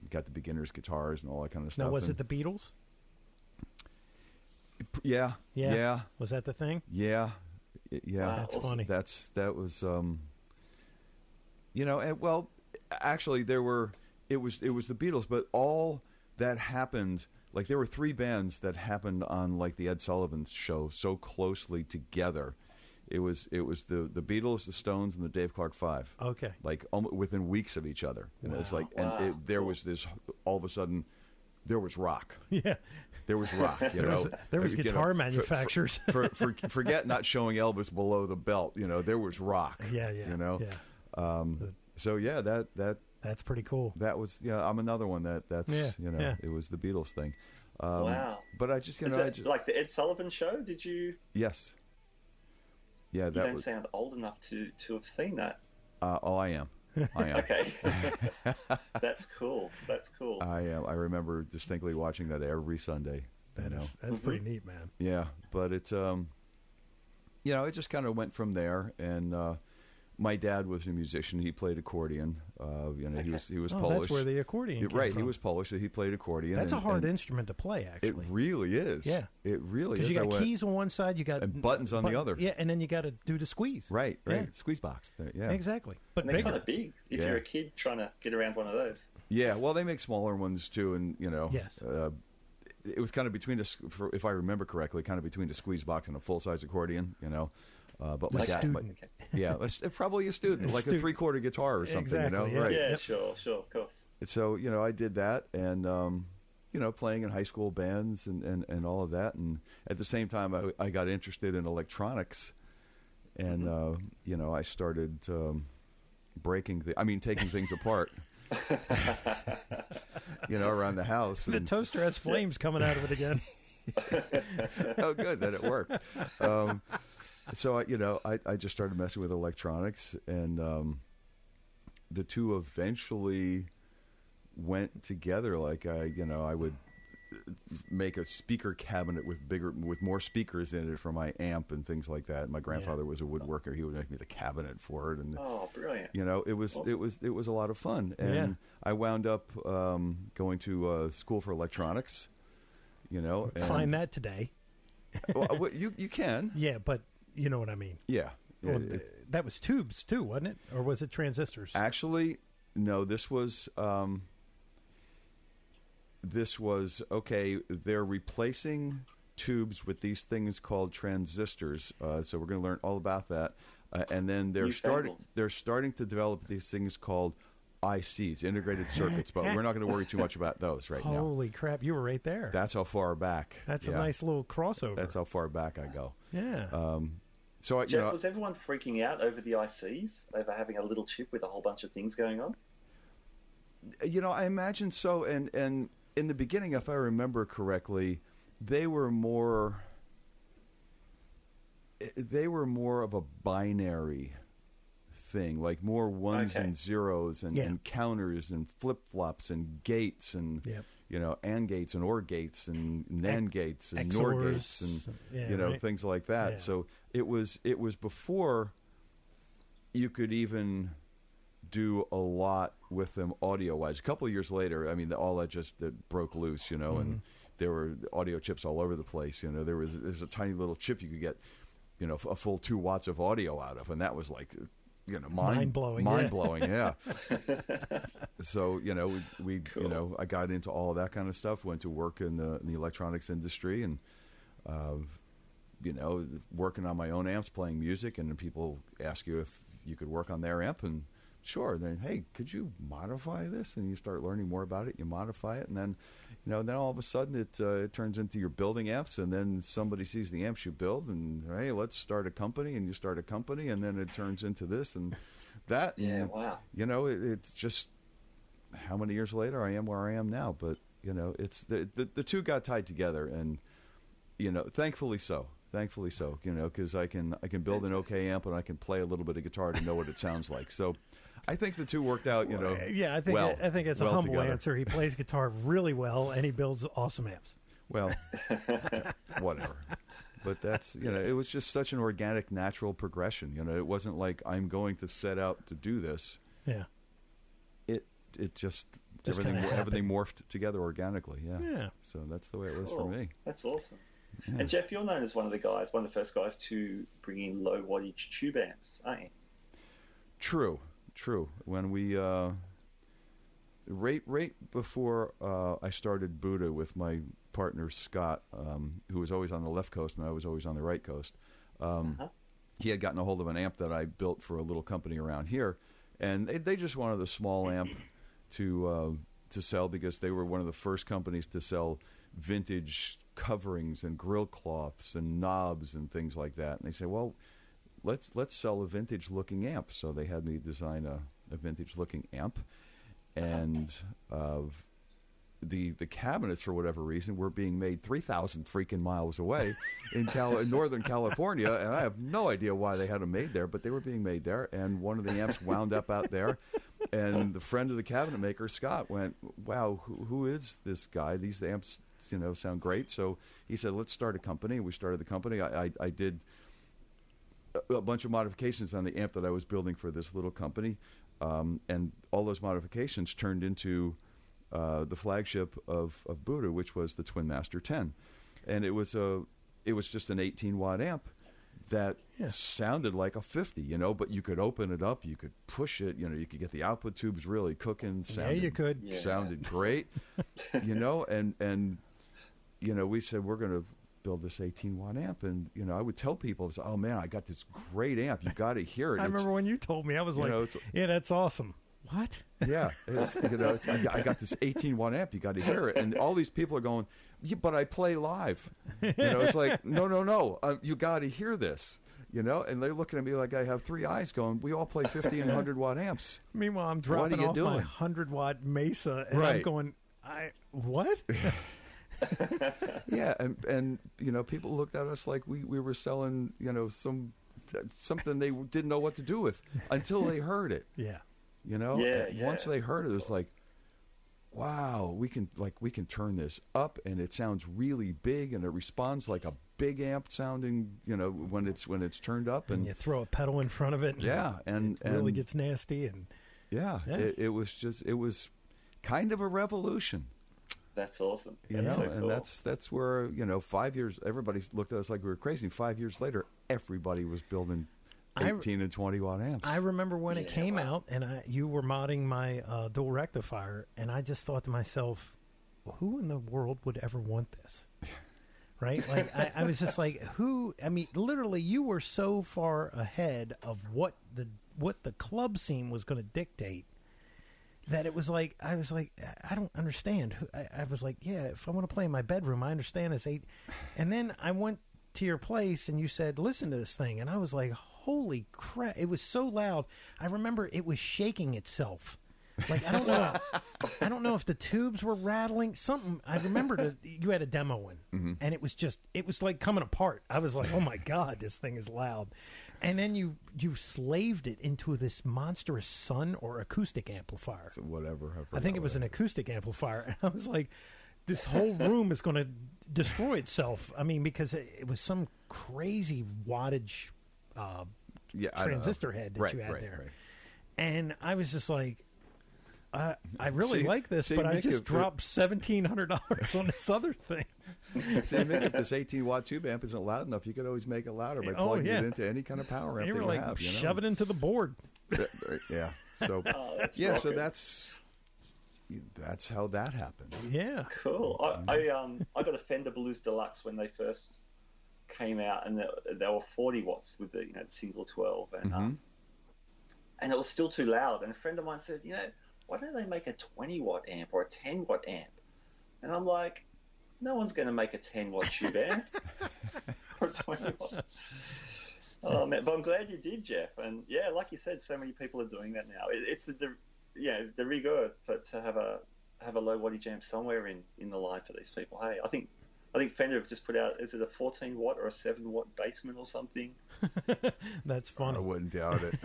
Speaker 2: got the beginner's guitars and all that kind of stuff.
Speaker 3: Now, was it the Beatles?
Speaker 2: Yeah.
Speaker 3: Was that the thing?
Speaker 2: Yeah.
Speaker 3: Wow, that's funny.
Speaker 2: That was and, well, actually it was the Beatles, but all that happened, like there were 3 bands that happened on like the Ed Sullivan Show so closely together. It was the Beatles, the Stones, and the Dave Clark Five.
Speaker 3: Okay.
Speaker 2: Like within weeks of each other. And it's like, there was this, all of a sudden, there was rock.
Speaker 3: Yeah.
Speaker 2: There was rock,
Speaker 3: There was guitar manufacturers.
Speaker 2: Forget not showing Elvis below the belt. There was rock.
Speaker 3: Yeah.
Speaker 2: So yeah,
Speaker 3: that's pretty cool.
Speaker 2: That was I'm another one it was the Beatles thing.
Speaker 4: Wow.
Speaker 2: But I just
Speaker 4: like the Ed Sullivan Show. Did you?
Speaker 2: Yes. Yeah,
Speaker 4: you don't sound old enough to have seen that.
Speaker 2: I am.
Speaker 4: Okay. That's cool.
Speaker 2: I am. I remember distinctly watching that every Sunday.
Speaker 3: That's pretty neat, man.
Speaker 2: Yeah, but it's it just kind of went from there. And my dad was a musician. He played accordion. He was Polish.
Speaker 3: That's where the accordion came
Speaker 2: right.
Speaker 3: from.
Speaker 2: He was Polish, so he played accordion.
Speaker 3: That's a hard instrument to play, actually.
Speaker 2: It really is.
Speaker 3: Yeah,
Speaker 2: it really is.
Speaker 3: Because you got keys on one side, you got
Speaker 2: and buttons on the other.
Speaker 3: Yeah, and then you got to do the squeeze.
Speaker 2: Right.
Speaker 3: Yeah.
Speaker 2: Squeeze box. Yeah,
Speaker 3: exactly. But
Speaker 4: they're kind of big if you're a kid trying to get around one of those.
Speaker 2: Yeah. Well, they make smaller ones too, and
Speaker 3: Yes.
Speaker 2: It was kind of between if I remember correctly, kind of between the squeeze box and a full size accordion. But my dad, it's probably a student, like a 3/4 guitar or something,
Speaker 3: exactly,
Speaker 2: right?
Speaker 4: Yeah, sure, of course.
Speaker 2: So I did that, and playing in high school bands and all of that, and at the same time I got interested in electronics, and I started taking things apart. Around the house.
Speaker 3: The toaster has flames coming out of it again.
Speaker 2: Oh, good, then it worked. So I just started messing with electronics, and the two eventually went together. Like I would make a speaker cabinet with more speakers in it for my amp and things like that. My grandfather was a woodworker; he would make me the cabinet for it. And
Speaker 4: brilliant!
Speaker 2: It was awesome. it was a lot of fun, and I wound up going to school for electronics. And
Speaker 3: find that today.
Speaker 2: Well, you can.
Speaker 3: Yeah, but you know what I mean.
Speaker 2: Yeah.
Speaker 3: Well, that was tubes too, wasn't it? Or was it transistors?
Speaker 2: Actually, no. This was okay. They're replacing tubes with these things called transistors. So we're going to learn all about that. And then they're starting to develop these things called ICs, integrated circuits, but we're not going to worry too much about those right now.
Speaker 3: Holy crap, you were right there.
Speaker 2: That's how far back.
Speaker 3: That's a nice little crossover.
Speaker 2: That's how far back I go.
Speaker 3: Yeah.
Speaker 2: So
Speaker 4: Jeff, was everyone freaking out over the ICs, over having a little chip with a whole bunch of things going on?
Speaker 2: I imagine so. And in the beginning, if I remember correctly, they were more of a binary thing, like more ones and zeros and counters and flip-flops and gates and and gates and OR gates and NAND gates and NOR gates and things like that. Yeah. So it was before you could even do a lot with them audio-wise. A couple of years later, I mean, all that broke loose, and there were audio chips all over the place. There's a tiny little chip you could get, a full 2 watts of audio out of, and that was like, mind blowing. Yeah. So we cool. I got into all of that kind of stuff. Went to work in the electronics industry, and working on my own amps, playing music, and people ask you if you could work on their amp, and sure. Then, hey, could you modify this? And you start learning more about it. You modify it, and then, then all of a sudden it turns into you're building amps, and then somebody sees the amps you build, and hey, let's start a company, and you start a company, and then it turns into this and that.
Speaker 4: Yeah,
Speaker 2: and,
Speaker 4: wow.
Speaker 2: It's just how many years later I am where I am now, but it's the two got tied together, and thankfully so. Thankfully so, because I can build an okay amp and I can play a little bit of guitar to know what it sounds like. So I think the two worked out,
Speaker 3: Yeah, I think it's a humble
Speaker 2: together.
Speaker 3: answer. He plays guitar really well and he builds awesome amps.
Speaker 2: Well, whatever. But that's, it was just such an organic, natural progression. It wasn't like I'm going to set out to do this.
Speaker 3: Yeah.
Speaker 2: It just
Speaker 3: everything
Speaker 2: morphed together organically. Yeah.
Speaker 3: Yeah.
Speaker 2: So that's the way it was for me.
Speaker 4: That's awesome.
Speaker 2: Yeah.
Speaker 4: And Jeff, you're known as one of the first guys to bring in low wattage tube amps, aren't you?
Speaker 2: True. When we right before I started Budda with my partner Scott, who was always on the left coast and I was always on the right coast, he had gotten a hold of an amp that I built for a little company around here, and they just wanted a small amp to sell because they were one of the first companies to sell vintage coverings and grill cloths and knobs and things like that. And they said, well, let's sell a vintage looking amp. So they had me design a vintage looking amp, and the cabinets, for whatever reason, were being made 3,000 freaking miles away in Northern California, and I have no idea why they had them made there, but they were being made there, and one of the amps wound up out there, and the friend of the cabinet maker, Scott, went, wow, who is this guy? These amps, sound great. So he said, let's start a company. We started the company. I did a bunch of modifications on the amp that I was building for this little company, and all those modifications turned into the flagship of Budda, which was the Twin Master 10, and it was just an 18-watt amp that sounded like a 50, but you could open it up, you could push it, you could get the output tubes really cooking. Sounded great, and we said we're going to build this 18-watt amp, and I would tell people, oh man, I got this great amp, you got to hear it.
Speaker 3: I remember when you told me, I was like, yeah, that's awesome. What?
Speaker 2: Yeah, I got this 18-watt amp. You got to hear it, and all these people are going, yeah, but I play live. It's like, no, you got to hear this. And they're looking at me like I have three eyes, going, we all play 50 and 100-watt amps.
Speaker 3: Meanwhile, I'm dropping off my 100-watt Mesa, and I'm going, what?
Speaker 2: Yeah, and people looked at us like we were selling, something they didn't know what to do with until they heard it.
Speaker 3: Yeah.
Speaker 2: Once they heard it, it was like, wow, we can turn this up, and it sounds really big, and it responds like a big amp sounding, when it's turned up, and
Speaker 3: you throw a pedal in front of it. And it really gets nasty, and
Speaker 2: it was kind of a revolution.
Speaker 4: That's awesome.
Speaker 2: So cool. And that's where 5 years, everybody looked at us like we were crazy. 5 years later, everybody was building 18 and 20-watt amps.
Speaker 3: I remember when it came out, and you were modding my dual rectifier, and I just thought to myself, who in the world would ever want this? Right? Like, I was just like, who? I mean, literally, you were so far ahead of what the club scene was going to dictate that it was like, I was like, I don't understand. I was like, yeah, if I want to play in my bedroom, I understand this 8. And then I went to your place, and you said, listen to this thing. And I was like, holy crap, it was so loud. I remember it was shaking itself. Like, I don't know if the tubes were rattling. Something. I remember you had a demo in, and it was like coming apart. I was like, oh my God, this thing is loud. And then you slaved it into this monstrous Sun or acoustic amplifier.
Speaker 2: So whatever.
Speaker 3: I think it was an acoustic amplifier. And I was like, this whole room is going to destroy itself. I mean, because it was some crazy wattage transistor head that you had there. Right. And I was just like, I really like this, but I just dropped $1,700 on this other thing.
Speaker 2: See, Mick, if this 18-watt tube amp isn't loud enough, you could always make it louder by plugging it into any kind of power amp they have.
Speaker 3: Shove it into the board.
Speaker 2: Yeah. So so that's how that happened.
Speaker 3: Yeah.
Speaker 4: Cool. I got a Fender Blues Deluxe when they first came out, and they were 40 watts with the the single 12, and it was still too loud. And a friend of mine said, why don't they make a 20-watt amp or a 10-watt amp? And I'm like, no one's going to make a 10-watt tube amp or a 20-watt. Oh man, but I'm glad you did, Jeff. And yeah, like you said, so many people are doing that now. It's the rigueur, but to have a low wattage amp somewhere in the line for these people. Hey, I think I think Fender have just put out, is it a 14 watt or a 7 watt basement or something?
Speaker 3: That's funny.
Speaker 2: I wouldn't doubt it.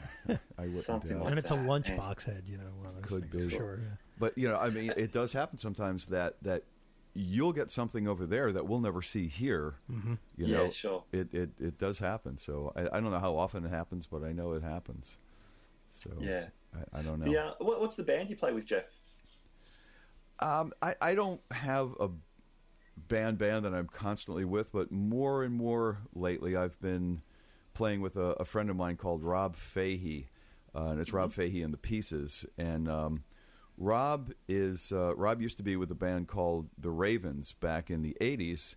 Speaker 2: I wouldn't
Speaker 4: Something
Speaker 2: doubt
Speaker 4: like
Speaker 3: And it's a
Speaker 4: that,
Speaker 3: lunchbox head, you know. One of those
Speaker 2: Could
Speaker 3: things,
Speaker 2: be.
Speaker 3: sure. Yeah.
Speaker 2: But, you know, I mean, it does happen sometimes that you'll get something over there that we'll never see here.
Speaker 3: Mm-hmm.
Speaker 2: You know,
Speaker 4: yeah, sure.
Speaker 2: It does happen. So I don't know how often it happens, but I know it happens. So
Speaker 4: Yeah.
Speaker 2: I don't know.
Speaker 4: What's the band you play with, Jeff?
Speaker 2: I don't have a band that I'm constantly with, but more and more lately I've been playing with a friend of mine called Rob Fahey, and it's Rob Fahey and the Pieces. And Rob used to be with a band called the Ravens back in the 80s,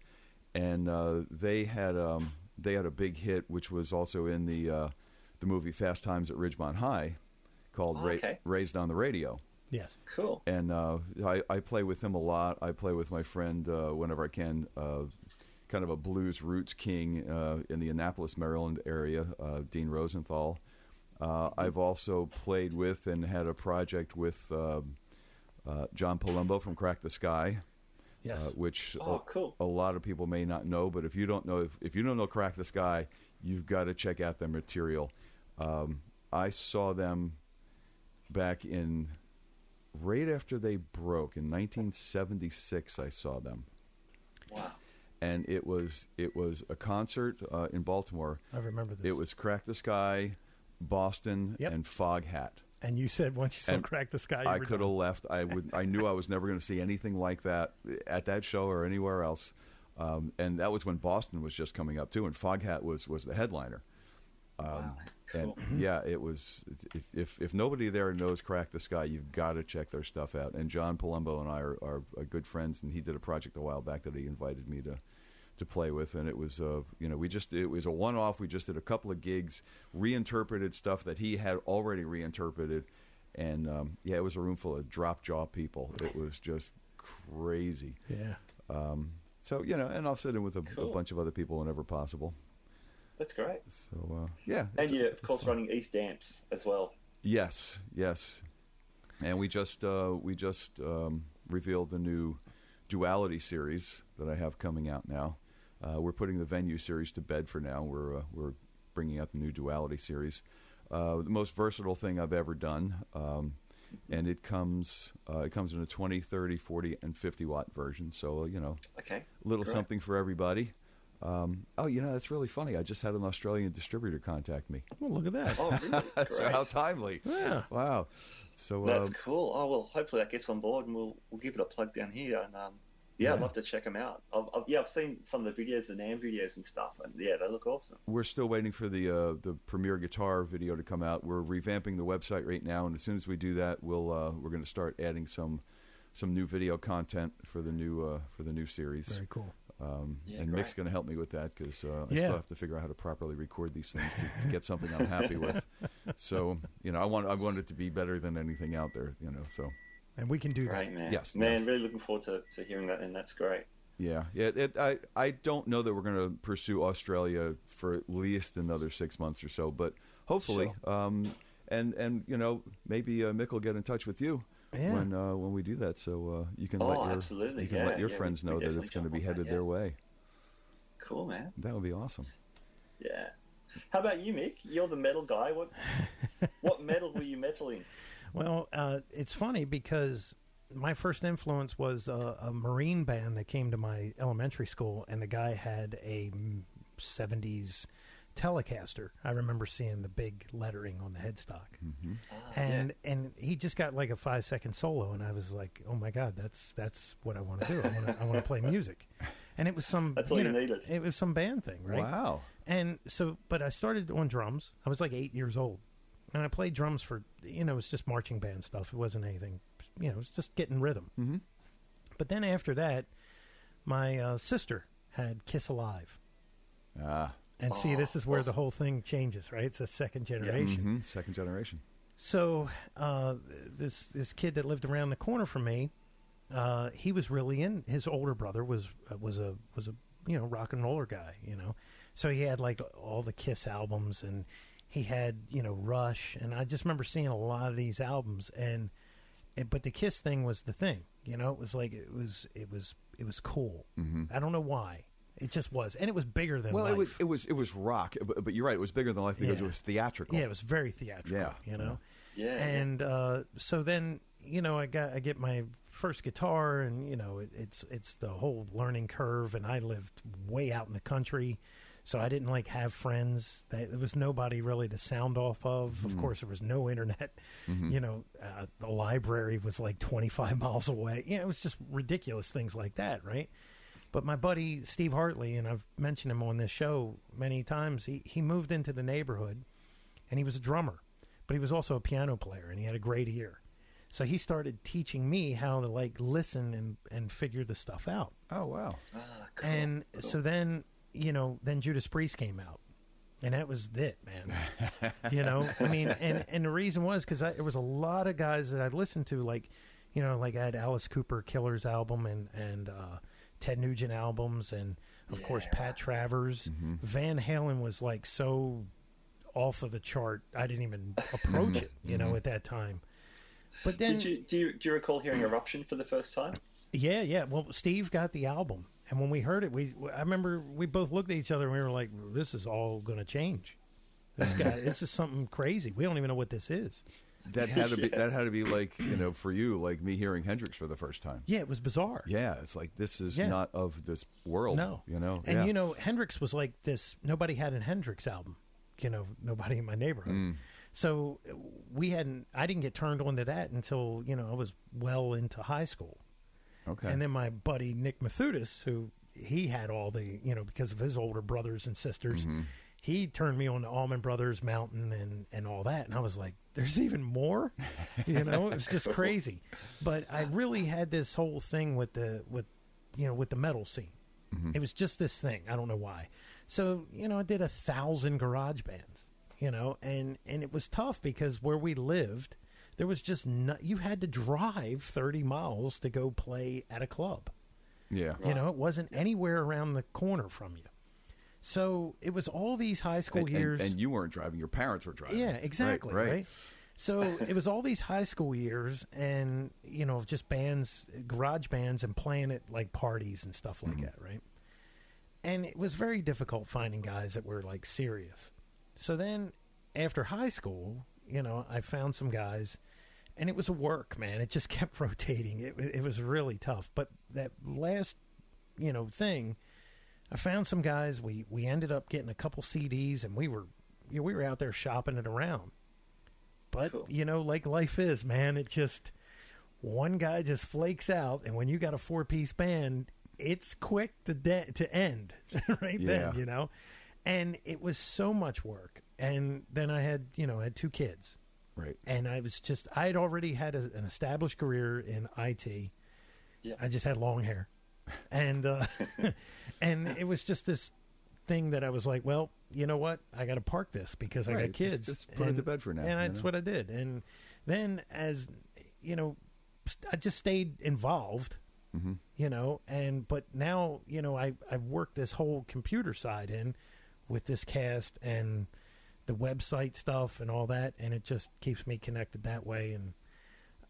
Speaker 2: and they had a big hit which was also in the movie Fast Times at Ridgemont High, called Raised on the Radio.
Speaker 3: Yes.
Speaker 4: Cool.
Speaker 2: And I play with him a lot. I play with my friend whenever I can, kind of a blues roots king in the Annapolis, Maryland area, Dean Rosenthal. I've also played with and had a project with John Palumbo from Crack the Sky,
Speaker 3: Yes.
Speaker 2: which
Speaker 4: cool.
Speaker 2: a lot of people may not know. But if you don't know Crack the Sky, you've got to check out their material. I saw them back in right after they broke in 1976. I saw them.
Speaker 4: Wow.
Speaker 2: And it was a concert in Baltimore.
Speaker 3: I remember this.
Speaker 2: It was Crack the Sky, Boston,
Speaker 3: Yep.
Speaker 2: and Foghat.
Speaker 3: And you said once you saw
Speaker 2: And
Speaker 3: Crack the Sky,
Speaker 2: I could have left. I knew I was never going to see anything like that at that show or anywhere else. And that was when Boston was just coming up too, and Foghat was the headliner.
Speaker 4: Wow. Cool.
Speaker 2: And yeah, it was. If nobody there knows Crack the Sky, you've got to check their stuff out. And John Palumbo and I are good friends, and he did a project a while back that he invited me to play with, and it was it was a one-off. We just did a couple of gigs, reinterpreted stuff that he had already reinterpreted, and it was a room full of drop jaw people. It was just crazy.
Speaker 3: Yeah.
Speaker 2: So and I'll sit in with a
Speaker 4: Cool.
Speaker 2: bunch of other people whenever possible.
Speaker 4: That's great.
Speaker 2: So yeah,
Speaker 4: And you're, of course, running East Amps as well.
Speaker 2: Yes, and we just revealed the new Duality series that I have coming out now. We're putting the Venue series to bed for now. We're bringing out the new Duality series, the most versatile thing I've ever done, and it comes in a 20, 30, 40, and 50 watt version. So
Speaker 4: Okay.
Speaker 2: a little
Speaker 4: Great.
Speaker 2: something for everybody. That's really funny. I just had an Australian distributor contact me.
Speaker 3: Well, look at that.
Speaker 4: Oh, really?
Speaker 2: That's
Speaker 4: Great.
Speaker 2: how timely.
Speaker 3: Yeah.
Speaker 2: Wow. So
Speaker 4: That's cool. Oh, well, hopefully that gets on board, and we'll give it a plug down here. And I'd love to check them out. I've seen some of the videos, the NAMM videos and stuff, and yeah, they look awesome.
Speaker 2: we're still waiting for the premiere guitar video to come out. We're revamping the website right now, and as soon as we do that, we're going to start adding some new video content for the new series.
Speaker 3: Very cool.
Speaker 2: And
Speaker 4: great.
Speaker 2: Mick's going to help me with that because I still have to figure out how to properly record these things to get something I'm happy with. So I want it to be better than anything out there. So.
Speaker 3: And we can do
Speaker 4: Great,
Speaker 3: that.
Speaker 4: man.
Speaker 2: Yes,
Speaker 4: Man,
Speaker 2: yes.
Speaker 4: really looking forward to hearing that, and that's great.
Speaker 2: Yeah. I don't know that we're going to pursue Australia for at least another 6 months or so, but hopefully,
Speaker 4: Sure.
Speaker 2: and maybe Mick will get in touch with you when we do that, so you can
Speaker 4: absolutely.
Speaker 2: let your friends
Speaker 4: we
Speaker 2: know that
Speaker 4: definitely
Speaker 2: it's going to
Speaker 4: jump
Speaker 2: be
Speaker 4: on
Speaker 2: headed
Speaker 4: that,
Speaker 2: their way.
Speaker 4: Cool, man.
Speaker 2: That would be awesome.
Speaker 4: Yeah. How about you, Mick? You're the metal guy. What metal were you metaling?
Speaker 3: Well, it's funny because my first influence was a Marine band that came to my elementary school, and the guy had a 70s Telecaster. I remember seeing the big lettering on the headstock.
Speaker 2: Mm-hmm.
Speaker 3: And he just got like a 5-second solo, and I was like, oh my God, that's what I want to do. I want to play music. And it was some
Speaker 4: That's all you needed.
Speaker 3: It was some band thing, right?
Speaker 2: Wow.
Speaker 3: And so, but I started on drums. I was like 8 years old, and I played drums for it was just marching band stuff. It wasn't anything, it was just getting rhythm.
Speaker 2: Mm-hmm.
Speaker 3: But then after that, my sister had Kiss Alive. And see, this is where
Speaker 4: awesome.
Speaker 3: the whole thing changes, right? It's a second generation.
Speaker 2: Mm-hmm. Second generation.
Speaker 3: So this kid that lived around the corner from me, he was really in. His older brother was a rock and roller guy, So he had like all the Kiss albums, and he had Rush, and I just remember seeing a lot of these albums, and but the Kiss thing was the thing. You know, it was like it was cool.
Speaker 2: Mm-hmm.
Speaker 3: I don't know why. It just was, and it was bigger than life.
Speaker 2: Well, it was rock, but you're right. It was bigger than life because it was theatrical.
Speaker 3: Yeah, it was very theatrical.
Speaker 2: Yeah,
Speaker 3: you know.
Speaker 4: Yeah.
Speaker 3: And so then, you know, I get my first guitar, and you know, it's the whole learning curve, and I lived way out in the country, so I didn't like have friends. There was nobody really to sound off of.
Speaker 2: Mm-hmm.
Speaker 3: Of course, there was no internet.
Speaker 2: Mm-hmm.
Speaker 3: You know, the library was like 25 miles away. Yeah, it was just ridiculous things like that, right? But my buddy Steve Hartley, and I've mentioned him on this show many times, he moved into the neighborhood, and he was a drummer, but he was also a piano player, and he had a great ear. So he started teaching me how to like listen and figure the stuff out.
Speaker 2: Oh, wow.
Speaker 3: Cool. And so then, you know, then Judas Priest came out, and that was it, man. You know, I mean, and the reason was because there was a lot of guys that I'd listened to, like, you know, like I had Alice Cooper Killer's album and Ted Nugent albums, and of course Pat Travers.
Speaker 2: Mm-hmm.
Speaker 3: Van Halen was like so off of the chart, I didn't even approach it, you know, at that time. But then,
Speaker 4: do you recall hearing Eruption for the first time?
Speaker 3: Yeah. Well, Steve got the album, and when we heard it, I remember we both looked at each other and we were like, "This is all going to change. This is something crazy. We don't even know what this is."
Speaker 2: That had to be like, you know, for you, like me hearing Hendrix for the first time.
Speaker 3: Yeah, it was bizarre.
Speaker 2: Yeah, it's like this is not of this world.
Speaker 3: No,
Speaker 2: you know,
Speaker 3: and you know, Hendrix was like this. Nobody had a Hendrix album. You know, nobody in my neighborhood. So I didn't get turned on to that until, you know, I was well into high school.
Speaker 2: Okay.
Speaker 3: And then my buddy Nick Mathutis, who he had all the, you know, because of his older brothers and sisters, he turned me on to Allman Brothers, Mountain, and all that. And I was like, there's even more? You know, it was just crazy. But I really had this whole thing with the metal scene. It was just this thing. I don't know why. So, you know, I did 1,000 garage bands, you know, and it was tough because where we lived, there was just you had to drive 30 miles to go play at a club.
Speaker 2: Yeah.
Speaker 3: You know, it wasn't anywhere around the corner from you. So it was all these high school years.
Speaker 2: And you weren't driving, your parents were driving.
Speaker 3: Yeah, exactly. Right. So it was all these high school years and, you know, just bands, garage bands, and playing at like parties and stuff like that, right? And it was very difficult finding guys that were like serious. So then after high school, you know, I found some guys, and it was a work, man. It just kept rotating. It was really tough. But that last, you know, thing, I found some guys. We ended up getting a couple CDs, and we were out there shopping it around. But, you know, like life is, man, it just, one guy just flakes out, and when you got a 4-piece band, it's quick to end right then, you know? And it was so much work. And then I had 2 kids.
Speaker 2: Right.
Speaker 3: And I'd already had an established career in IT.
Speaker 4: Yeah.
Speaker 3: I just had long hair. And, and it was just this thing that I was like, well, you know what? I got to park this because I got kids.
Speaker 2: Just put it to bed for now.
Speaker 3: And that's what I did. And then as, you know, I just stayed involved. You know, but now, you know, I've worked this whole computer side in with this cast and the website stuff and all that, and it just keeps me connected that way, and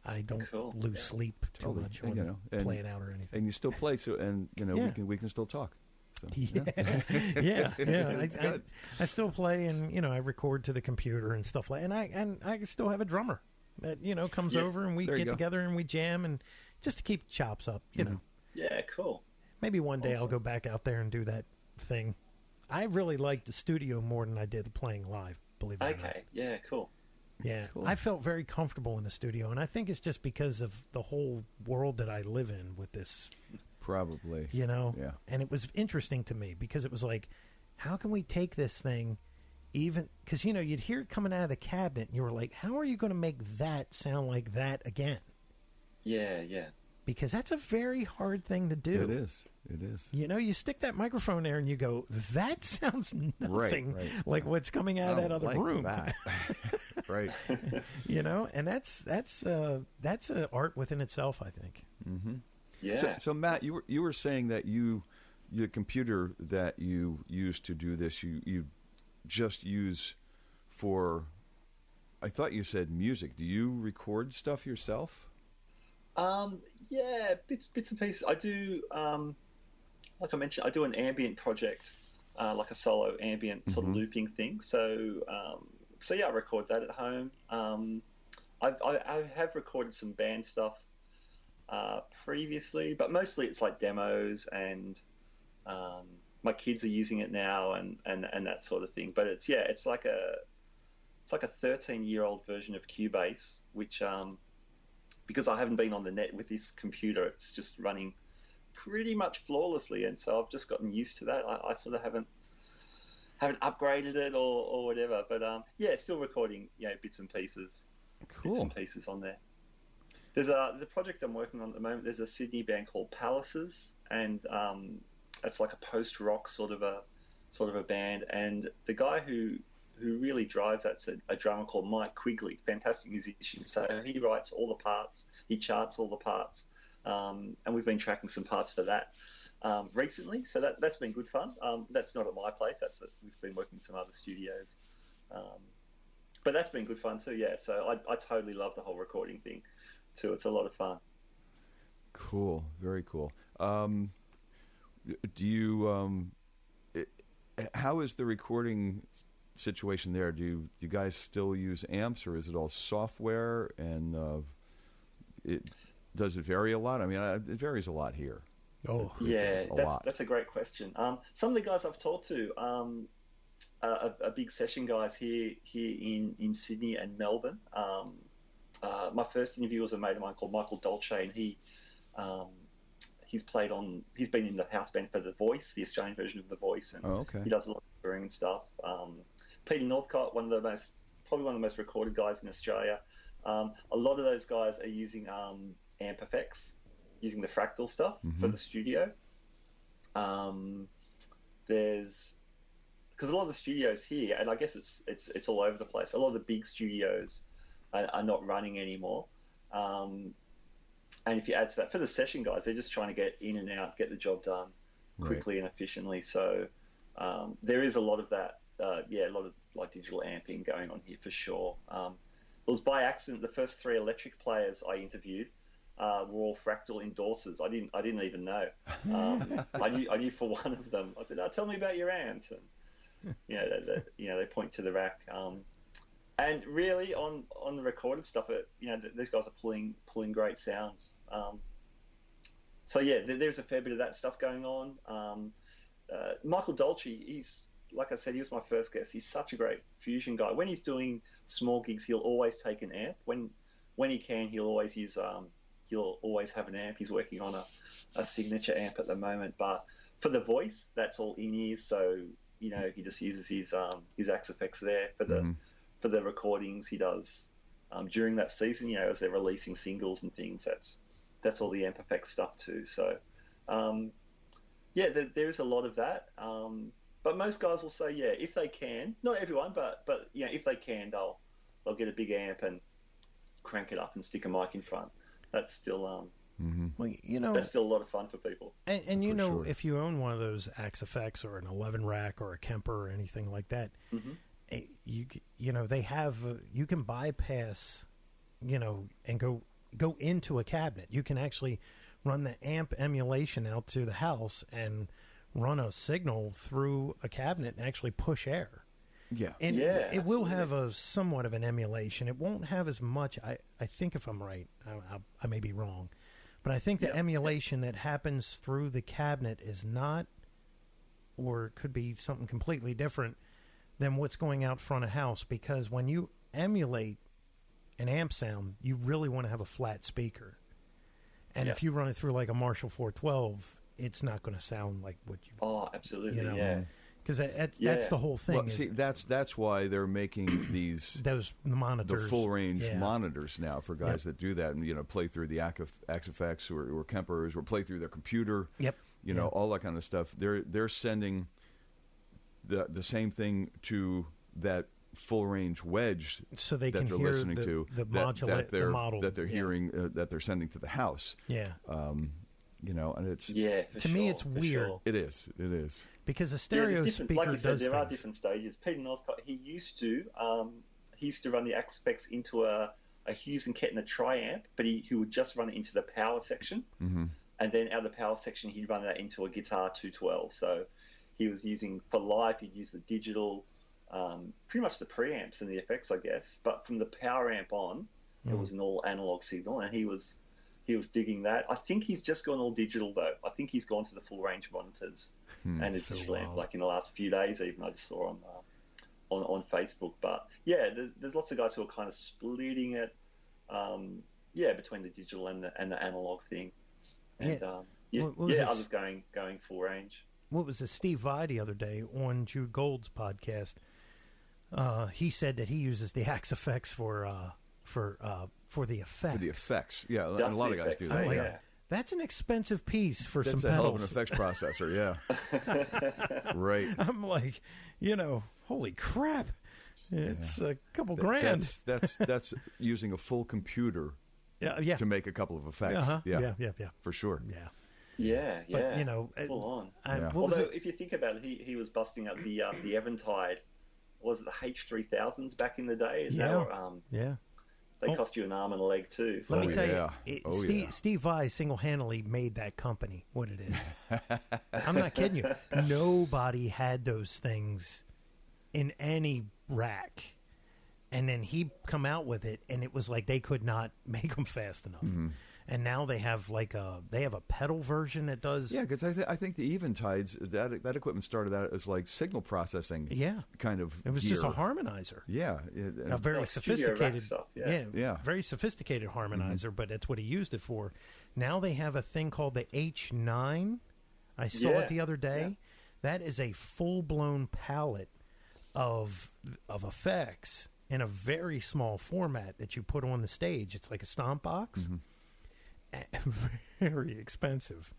Speaker 3: I don't lose sleep too much on playing out or anything.
Speaker 2: And you still play, so and you know we can still talk. So,
Speaker 3: yeah. I still play, and you know, I record to the computer and stuff like, and I still have a drummer that, you know, comes over and we get together and we jam, and just to keep chops up, you know.
Speaker 4: Yeah, cool.
Speaker 3: Maybe one day I'll go back out there and do that thing. I really liked the studio more than I did playing live, believe it or not.
Speaker 4: Okay, yeah, cool.
Speaker 3: Yeah,
Speaker 2: cool.
Speaker 3: I felt very comfortable in the studio, and I think it's just because of the whole world that I live in with this.
Speaker 2: Probably.
Speaker 3: You know?
Speaker 2: Yeah.
Speaker 3: And it was interesting to me because it was like, how can we take this thing even... Because, you know, you'd hear it coming out of the cabinet, and you were like, how are you going to make that sound like that again?
Speaker 4: Yeah.
Speaker 3: Because that's a very hard thing to do.
Speaker 2: It is.
Speaker 3: You know, you stick that microphone there and you go, that sounds nothing like what's coming out of that other room.
Speaker 2: That. Right.
Speaker 3: You know, and that's an art within itself, I think.
Speaker 2: Mm-hmm.
Speaker 4: Yeah.
Speaker 2: So Matt, you were saying that the computer that you use to do this, you just use for, I thought you said music. Do you record stuff yourself?
Speaker 4: Yeah, bits and pieces. I do, like I mentioned, I do an ambient project, like a solo ambient sort of looping thing. So, yeah, I record that at home. I have recorded some band stuff previously, but mostly it's like demos, and my kids are using it now, and that sort of thing. But it's like a 13-year-old version of Cubase, which because I haven't been on the net with this computer, it's just running pretty much flawlessly, and so I've just gotten used to that. I sort of haven't upgraded it or whatever, but yeah, still recording bits and pieces.
Speaker 2: Cool.
Speaker 4: Bits and pieces on there. There's a project I'm working on at the moment. There's a Sydney band called Palaces, and it's like a post-rock sort of a band, and the guy who really drives that's a drummer called Mike Quigley, fantastic musician. So he writes all the parts, he charts all the parts, and we've been tracking some parts for that recently. So that's been good fun. That's not at my place. We've been working in some other studios, but that's been good fun too. Yeah, so I totally love the whole recording thing too. It's a lot of fun.
Speaker 2: Cool, very cool. Do you? How is the recording situation there? Do you guys still use amps, or is it all software? And does it vary a lot? I mean, it varies a lot here.
Speaker 3: Oh,
Speaker 4: yeah, that's a great question. Some of the guys I've talked to are big session guys here in Sydney and Melbourne. My first interview was a mate of mine called Michael Dolce, and he's been in the house band for The Voice, the Australian version of The Voice, and he does a lot of touring and stuff. Peter Northcott, probably one of the most recorded guys in Australia. A lot of those guys are using amp effects, using the fractal stuff for the studio. Because a lot of the studios here, and I guess it's all over the place. A lot of the big studios are not running anymore. And if you add to that, for the session guys, they're just trying to get in and out, get the job done quickly and efficiently. So there is a lot of that. A lot of like digital amping going on here for sure. It was by accident. The first 3 electric players I interviewed were all fractal endorsers. I didn't even know. I knew for one of them. I said, "Tell me about your amps," and they point to the rack. And really, on the recorded stuff, these guys are pulling great sounds. So yeah, there's a fair bit of that stuff going on. Michael Dolce, he's, like I said, he was my first guest. He's such a great fusion guy. When he's doing small gigs, he'll always take an amp. When he can, he'll always use. He'll always have an amp. He's working on a signature amp at the moment. But for The Voice, that's all in-ears. So he just uses his Axe-Fx there for the recordings he does during that season. As they're releasing singles and things, that's all the Amplification stuff too. So there is a lot of that. But most guys will say, if they can, not everyone, but if they can, they'll get a big amp and crank it up and stick a mic in front. That's still that's still a lot of fun for people.
Speaker 3: And sure, if you own one of those Axe-Fx or an 11 rack or a Kemper or anything like that, they have you can bypass and go into a cabinet. You can actually run the amp emulation out to the house and run a signal through a cabinet and actually push air. Yeah. And it will have a somewhat of an emulation. It won't have as much, I think, if I'm right. I may be wrong. But I think the emulation that happens through the cabinet is not, or could be something completely different than what's going out front of house. Because when you emulate an amp sound, you really want to have a flat speaker. And if you run it through like a Marshall 412, it's not going to sound like what you...
Speaker 4: Oh, absolutely, yeah.
Speaker 3: Because that's the whole thing.
Speaker 2: Well, see, that's why they're making
Speaker 3: those monitors,
Speaker 2: the full range monitors now for guys that do that and play through the Axe-Fx or Kempers or play through their computer.
Speaker 3: Yep.
Speaker 2: All that kind of stuff. They're sending the same thing to that full range wedge,
Speaker 3: so they
Speaker 2: that
Speaker 3: can
Speaker 2: they're
Speaker 3: hear
Speaker 2: listening to
Speaker 3: the modulate the model
Speaker 2: that they're hearing that they're sending to the house.
Speaker 3: Yeah.
Speaker 2: And it's
Speaker 3: to me it's weird.
Speaker 2: Sure. It is
Speaker 3: because a stereo speaker
Speaker 4: like you said,
Speaker 3: does
Speaker 4: there
Speaker 3: things.
Speaker 4: are different stages. Peter Northcott, he used to run the Axe-Fx into a Hughes and Kettner tri-amp, but he would just run it into the power section.
Speaker 2: Mm-hmm.
Speaker 4: And then out of the power section, he'd run that into a guitar 212. So he was using, for live, he'd use the digital, pretty much the preamps and the effects, I guess. But from the power amp on, it was an all analog signal, and he was digging that. I think he's just gone all digital, though. I think he's gone to the full range monitors and a digital amp, like in the last few days even. I just saw on Facebook. But yeah, there's lots of guys who are kind of splitting it, between the digital and the analog thing. And others going full range.
Speaker 3: What was this? Steve Vai the other day on Jude Gold's podcast? He said that he uses the Axe effects for the effects.
Speaker 2: For the effects, yeah. And a lot of guys do that.
Speaker 3: Like, that's an expensive piece for
Speaker 2: that's
Speaker 3: some
Speaker 2: a
Speaker 3: pedals.
Speaker 2: hell of an effects processor, yeah. Right.
Speaker 3: I'm like, holy crap! It's a couple grand.
Speaker 2: That's using a full computer.
Speaker 3: Yeah.
Speaker 2: To make a couple of effects.
Speaker 3: Yeah. For
Speaker 2: sure.
Speaker 4: Yeah.
Speaker 3: But,
Speaker 4: full on.
Speaker 3: Although,
Speaker 4: if you think about it, he was busting up the Eventide. Was it the H3000s back in the day? They cost you an arm and a leg too. So.
Speaker 3: Let me tell you, Steve Vai single-handedly made that company what it is. I'm not kidding you. Nobody had those things in any rack. And then he come out with it, and it was like they could not make them fast enough. Mm-hmm. And now they have a pedal version that does.
Speaker 2: Yeah, because I think the Eventides, that equipment started out as like signal processing.
Speaker 3: Yeah,
Speaker 2: kind of.
Speaker 3: It was just a harmonizer.
Speaker 2: Yeah,
Speaker 3: a very sophisticated
Speaker 4: stuff.
Speaker 3: Very sophisticated harmonizer. But that's what he used it for. Now they have a thing called the H9. I saw it the other day. Yeah. That is a full blown palette of effects in a very small format that you put on the stage. It's like a stomp box. Mm-hmm. Very expensive.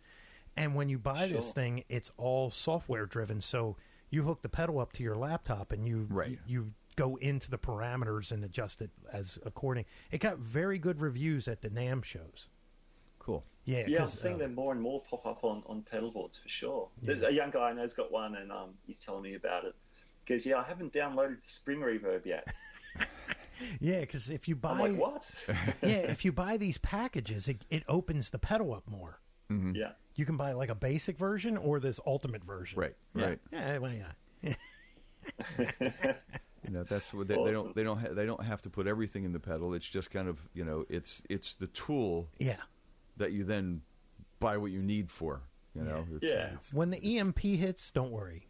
Speaker 3: And when you buy this thing, it's all software driven. So you hook the pedal up to your laptop and you go into the parameters and adjust it as according. It got very good reviews at the NAMM shows.
Speaker 2: Cool.
Speaker 4: Yeah, I'm seeing them more and more pop up on pedal boards for sure. Yeah. A young guy I know's got one, and he's telling me about it. He goes, I haven't downloaded the Spring Reverb yet.
Speaker 3: Yeah, because if you buy,
Speaker 4: I'm like, what?
Speaker 3: if you buy these packages, it opens the pedal up more.
Speaker 2: Mm-hmm.
Speaker 4: Yeah,
Speaker 3: you can buy like a basic version or this ultimate version.
Speaker 2: Right.
Speaker 3: Yeah, well,
Speaker 2: that's what they don't have to put everything in the pedal. It's just kind of it's the tool.
Speaker 3: Yeah.
Speaker 2: That you then buy what you need for. It's,
Speaker 3: when the EMP hits, don't worry.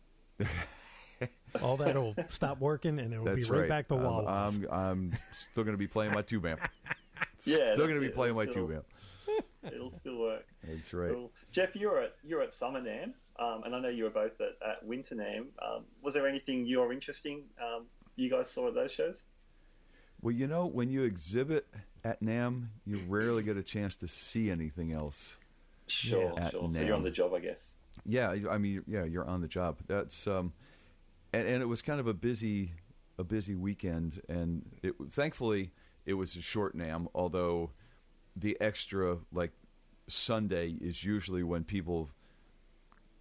Speaker 3: All that will stop working, and it'll be right back to wah-wahs.
Speaker 2: I'm still going to be playing my tube amp.
Speaker 4: Still
Speaker 2: going to be playing my tube amp.
Speaker 4: It'll still work.
Speaker 2: That's right.
Speaker 4: Cool. Jeff, you're at Summer NAMM, and I know you were both at Winter NAMM. Was there anything you're interesting you guys saw at those shows?
Speaker 2: Well, when you exhibit at NAMM, you rarely get a chance to see anything else.
Speaker 4: Sure. So you're on the job, I guess.
Speaker 2: Yeah, I mean, you're on the job. That's and it was kind of a busy weekend, and thankfully it was a short NAMM. Although the extra Sunday is usually when people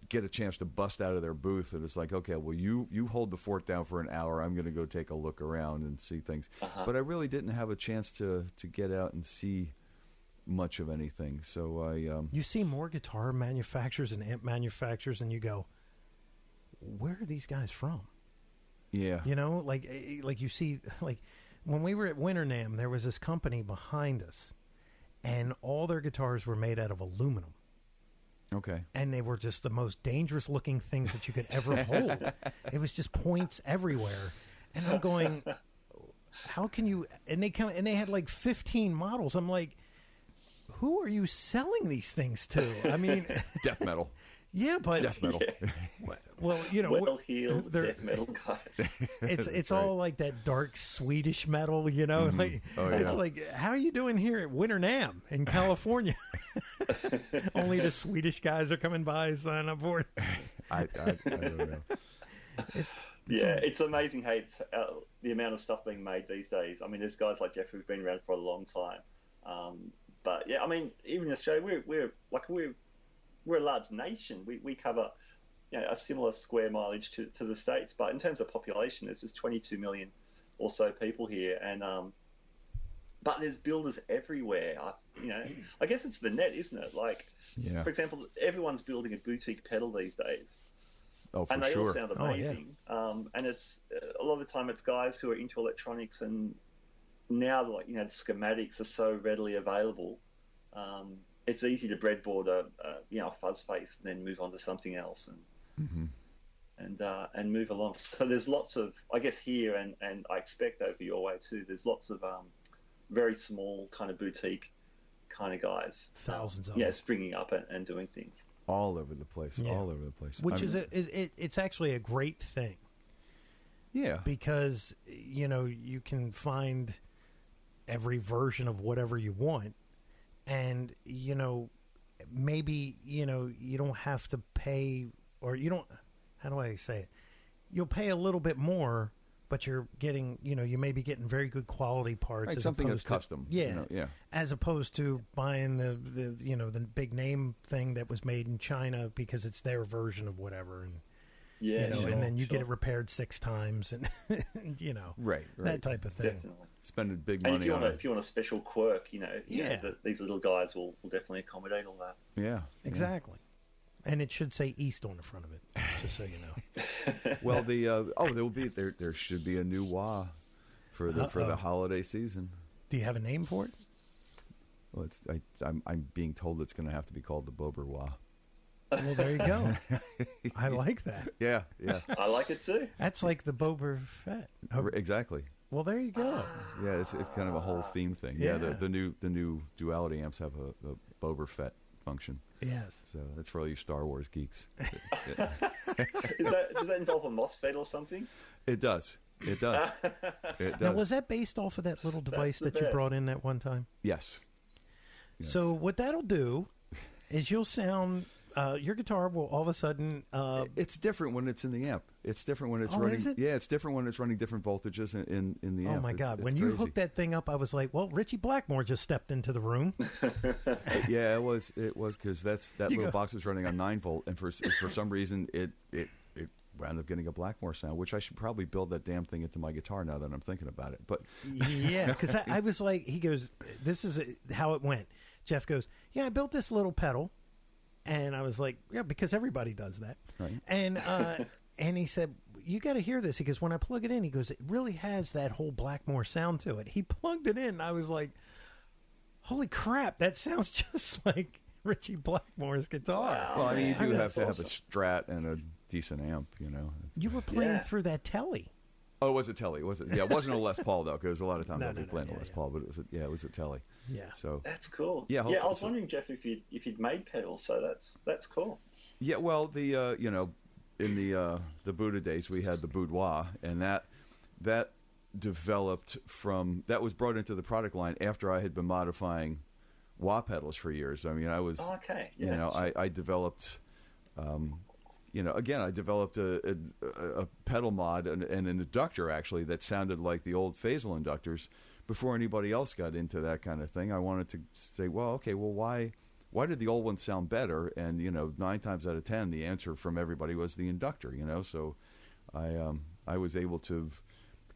Speaker 2: get a chance to bust out of their booth, and it's like, okay, well you hold the fort down for an hour. I'm going to go take a look around and see things. Uh-huh. But I really didn't have a chance to get out and see much of anything. So
Speaker 3: you see more guitar manufacturers and amp manufacturers, and you go, where are these guys from?
Speaker 2: Yeah.
Speaker 3: Like you see, like when we were at Winter NAMM, there was this company behind us, and all their guitars were made out of aluminum.
Speaker 2: Okay.
Speaker 3: And they were just the most dangerous looking things that you could ever hold. It was just points everywhere. And I'm going, how can you, and they had like 15 models. I'm like, who are you selling these things to? I mean,
Speaker 2: death metal.
Speaker 3: Yeah, but
Speaker 2: death metal.
Speaker 3: Well,
Speaker 4: well-heeled death metal guys.
Speaker 3: It's all right. Like that dark Swedish metal,
Speaker 2: Mm-hmm.
Speaker 3: Like it's like, how are you doing here at Winter NAMM in California? Only the Swedish guys are coming by signing up for it.
Speaker 2: I don't know.
Speaker 4: It's amazing. Hey, the amount of stuff being made these days. I mean, there's guys like Jeff who've been around for a long time. But yeah, I mean, even in Australia, we're a large nation. We cover a similar square mileage to the States, but in terms of population, there's just 22 million or so people here, and but there's builders everywhere. I guess it's the net, isn't it? Like, for example, everyone's building a boutique pedal these days.
Speaker 2: Oh, for
Speaker 4: and they
Speaker 2: sure.
Speaker 4: all sound amazing. And it's a lot of the time it's guys who are into electronics, and now the schematics are so readily available. It's easy to breadboard a fuzz face and then move on to something else and move along. So there's lots of, I guess here and I expect over your way too, there's lots of very small kind of boutique kind of guys.
Speaker 3: Thousands of them.
Speaker 4: Springing up and doing things.
Speaker 2: All over the place, all over the place.
Speaker 3: Which it's actually a great thing.
Speaker 2: Yeah.
Speaker 3: Because, you can find every version of whatever you want. And, maybe, you don't have to pay, or you don't, how do I say it? You'll pay a little bit more, but you're getting, you may be getting very good quality parts.
Speaker 2: Right,
Speaker 3: as
Speaker 2: something that's
Speaker 3: to,
Speaker 2: custom.
Speaker 3: Yeah. As opposed to buying the big name thing that was made in China because it's their version of whatever. And, and then you get it repaired 6 times and,
Speaker 2: right.
Speaker 3: that type of thing.
Speaker 4: Definitely.
Speaker 2: Spending big money on it.
Speaker 4: If you want a special quirk, these little guys will definitely accommodate all that.
Speaker 2: Yeah.
Speaker 3: Exactly. And it should say East on the front of it, just so you know.
Speaker 2: Well, there should be a new wah for the holiday season.
Speaker 3: Do you have a name for it?
Speaker 2: Well, I'm being told it's going to have to be called the Bober wah.
Speaker 3: Well, there you go. I like that.
Speaker 2: Yeah.
Speaker 4: I like it too.
Speaker 3: That's like the Boba Fett. Oh,
Speaker 2: exactly.
Speaker 3: well, there you go.
Speaker 2: Yeah, it's kind of a whole theme thing. Yeah, the new duality amps have a Boba Fett function.
Speaker 3: Yes.
Speaker 2: So that's for all you Star Wars geeks.
Speaker 4: Does that involve a MOSFET or something?
Speaker 2: It does. It does. It does.
Speaker 3: Now, was that based off of that little device that you brought in at one time?
Speaker 2: Yes.
Speaker 3: So what that'll do is you'll sound... your guitar will all of a sudden...
Speaker 2: it's different when it's in the amp. It's different when it's running...
Speaker 3: Is it?
Speaker 2: Yeah, it's different when it's running different voltages in the amp.
Speaker 3: Oh, my God.
Speaker 2: It's
Speaker 3: when
Speaker 2: crazy.
Speaker 3: you hooked that thing up, I was like, well, Richie Blackmore just stepped into the room.
Speaker 2: Yeah, it was because that little box was running on 9-volt, and for some reason, it wound up getting a Blackmore sound, which I should probably build that damn thing into my guitar now that I'm thinking about it. But
Speaker 3: yeah, because I was like, he goes, this is how it went. Jeff goes, yeah, I built this little pedal. And I was like, yeah, because everybody does that.
Speaker 2: Right.
Speaker 3: And and he said, you got to hear this. He goes, when I plug it in, he goes, it really has that whole Blackmore sound to it. He plugged it in, and I was like, holy crap, that sounds just like Richie Blackmore's guitar.
Speaker 4: Wow,
Speaker 2: well, I mean, you do have to
Speaker 4: awesome.
Speaker 2: have a Strat and a decent amp,
Speaker 3: You were playing through that Telly.
Speaker 2: Oh, was it Telly? Was it? Yeah, it wasn't a Les Paul though, because a lot of times I'll be playing a Les Paul, but it was a Telly.
Speaker 3: Yeah.
Speaker 2: So
Speaker 4: that's cool.
Speaker 2: Yeah,
Speaker 4: I was wondering, Jeff, if you'd made pedals, so that's cool.
Speaker 2: Yeah, well, the in the Budda days we had the boudoir, and that developed from that was brought into the product line after I had been modifying wah pedals for years. I mean, I was I developed. Again, I developed a pedal mod and an inductor, actually, that sounded like the old Phasal inductors before anybody else got into that kind of thing. I wanted to say, why did the old one sound better? And, 9 times out of 10, the answer from everybody was the inductor, So I was able to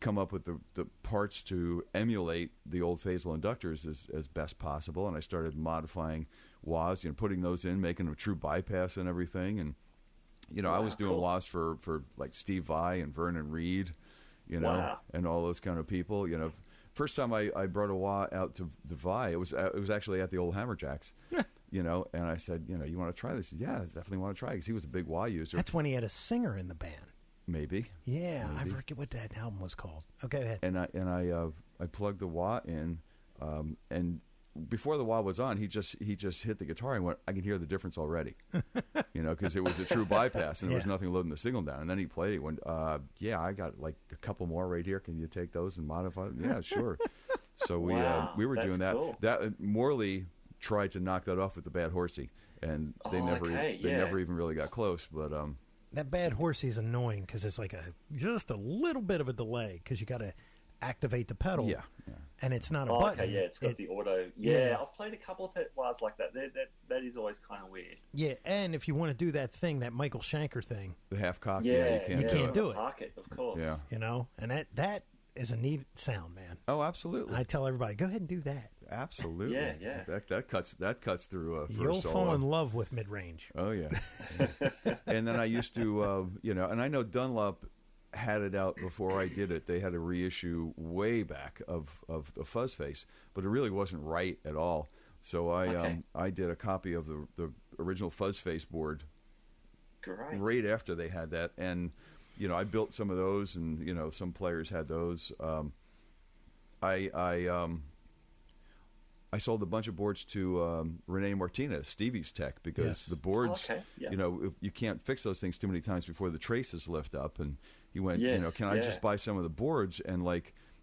Speaker 2: come up with the parts to emulate the old Phasal inductors as best possible. And I started modifying wahs, putting those in, making a true bypass and everything. And I was doing wahs for like Steve Vai and Vernon Reed, and all those kind of people. First time I brought a wah out to Vai, it was actually at the old Hammerjacks, and I said, you want to try this? Yeah, I definitely want to try, because he was a big wah user.
Speaker 3: That's when he had a singer in the band.
Speaker 2: Maybe.
Speaker 3: Yeah, maybe. I forget what that album was called. Okay, go ahead.
Speaker 2: And I plugged the wah in, and before the wah was on, he just hit the guitar and went, I can hear the difference already, because it was a true bypass and there was nothing loading the signal down. And then he played it. Went, I got like a couple more right here. Can you take those and modify them? Yeah, sure. So we were doing that.
Speaker 4: Cool.
Speaker 2: That Morley tried to knock that off with the Bad Horsey, and they never even really got close. But
Speaker 3: that Bad Horsey is annoying because it's like just a little bit of a delay because you got to activate the pedal.
Speaker 2: Yeah.
Speaker 3: And it's not a button.
Speaker 4: Okay, yeah, it's got the auto. Yeah, I've played a couple of wahs like that. That is always kind of weird.
Speaker 3: Yeah, and if you want to do that thing, that Michael Schenker thing,
Speaker 2: the half cock,
Speaker 3: you can't do it.
Speaker 4: Park it, of course.
Speaker 2: Yeah,
Speaker 3: and that is a neat sound, man.
Speaker 2: Oh, absolutely.
Speaker 3: I tell everybody, go ahead and do that.
Speaker 2: Absolutely.
Speaker 4: Yeah.
Speaker 2: That cuts through. For
Speaker 3: You'll
Speaker 2: a solo.
Speaker 3: fall in love with mid-range.
Speaker 2: Oh yeah. And then I used to, and I know Dunlop had it out before I did it. They had a reissue way back of the Fuzz Face, but it really wasn't right at all. So I did a copy of the original Fuzz Face board.
Speaker 4: Great.
Speaker 2: Right after they had that, and I built some of those, and some players had those. I sold a bunch of boards to Rene Martinez, Stevie's Tech, because the boards, you can't fix those things too many times before the traces lift up. And he went, can I just buy some of the boards and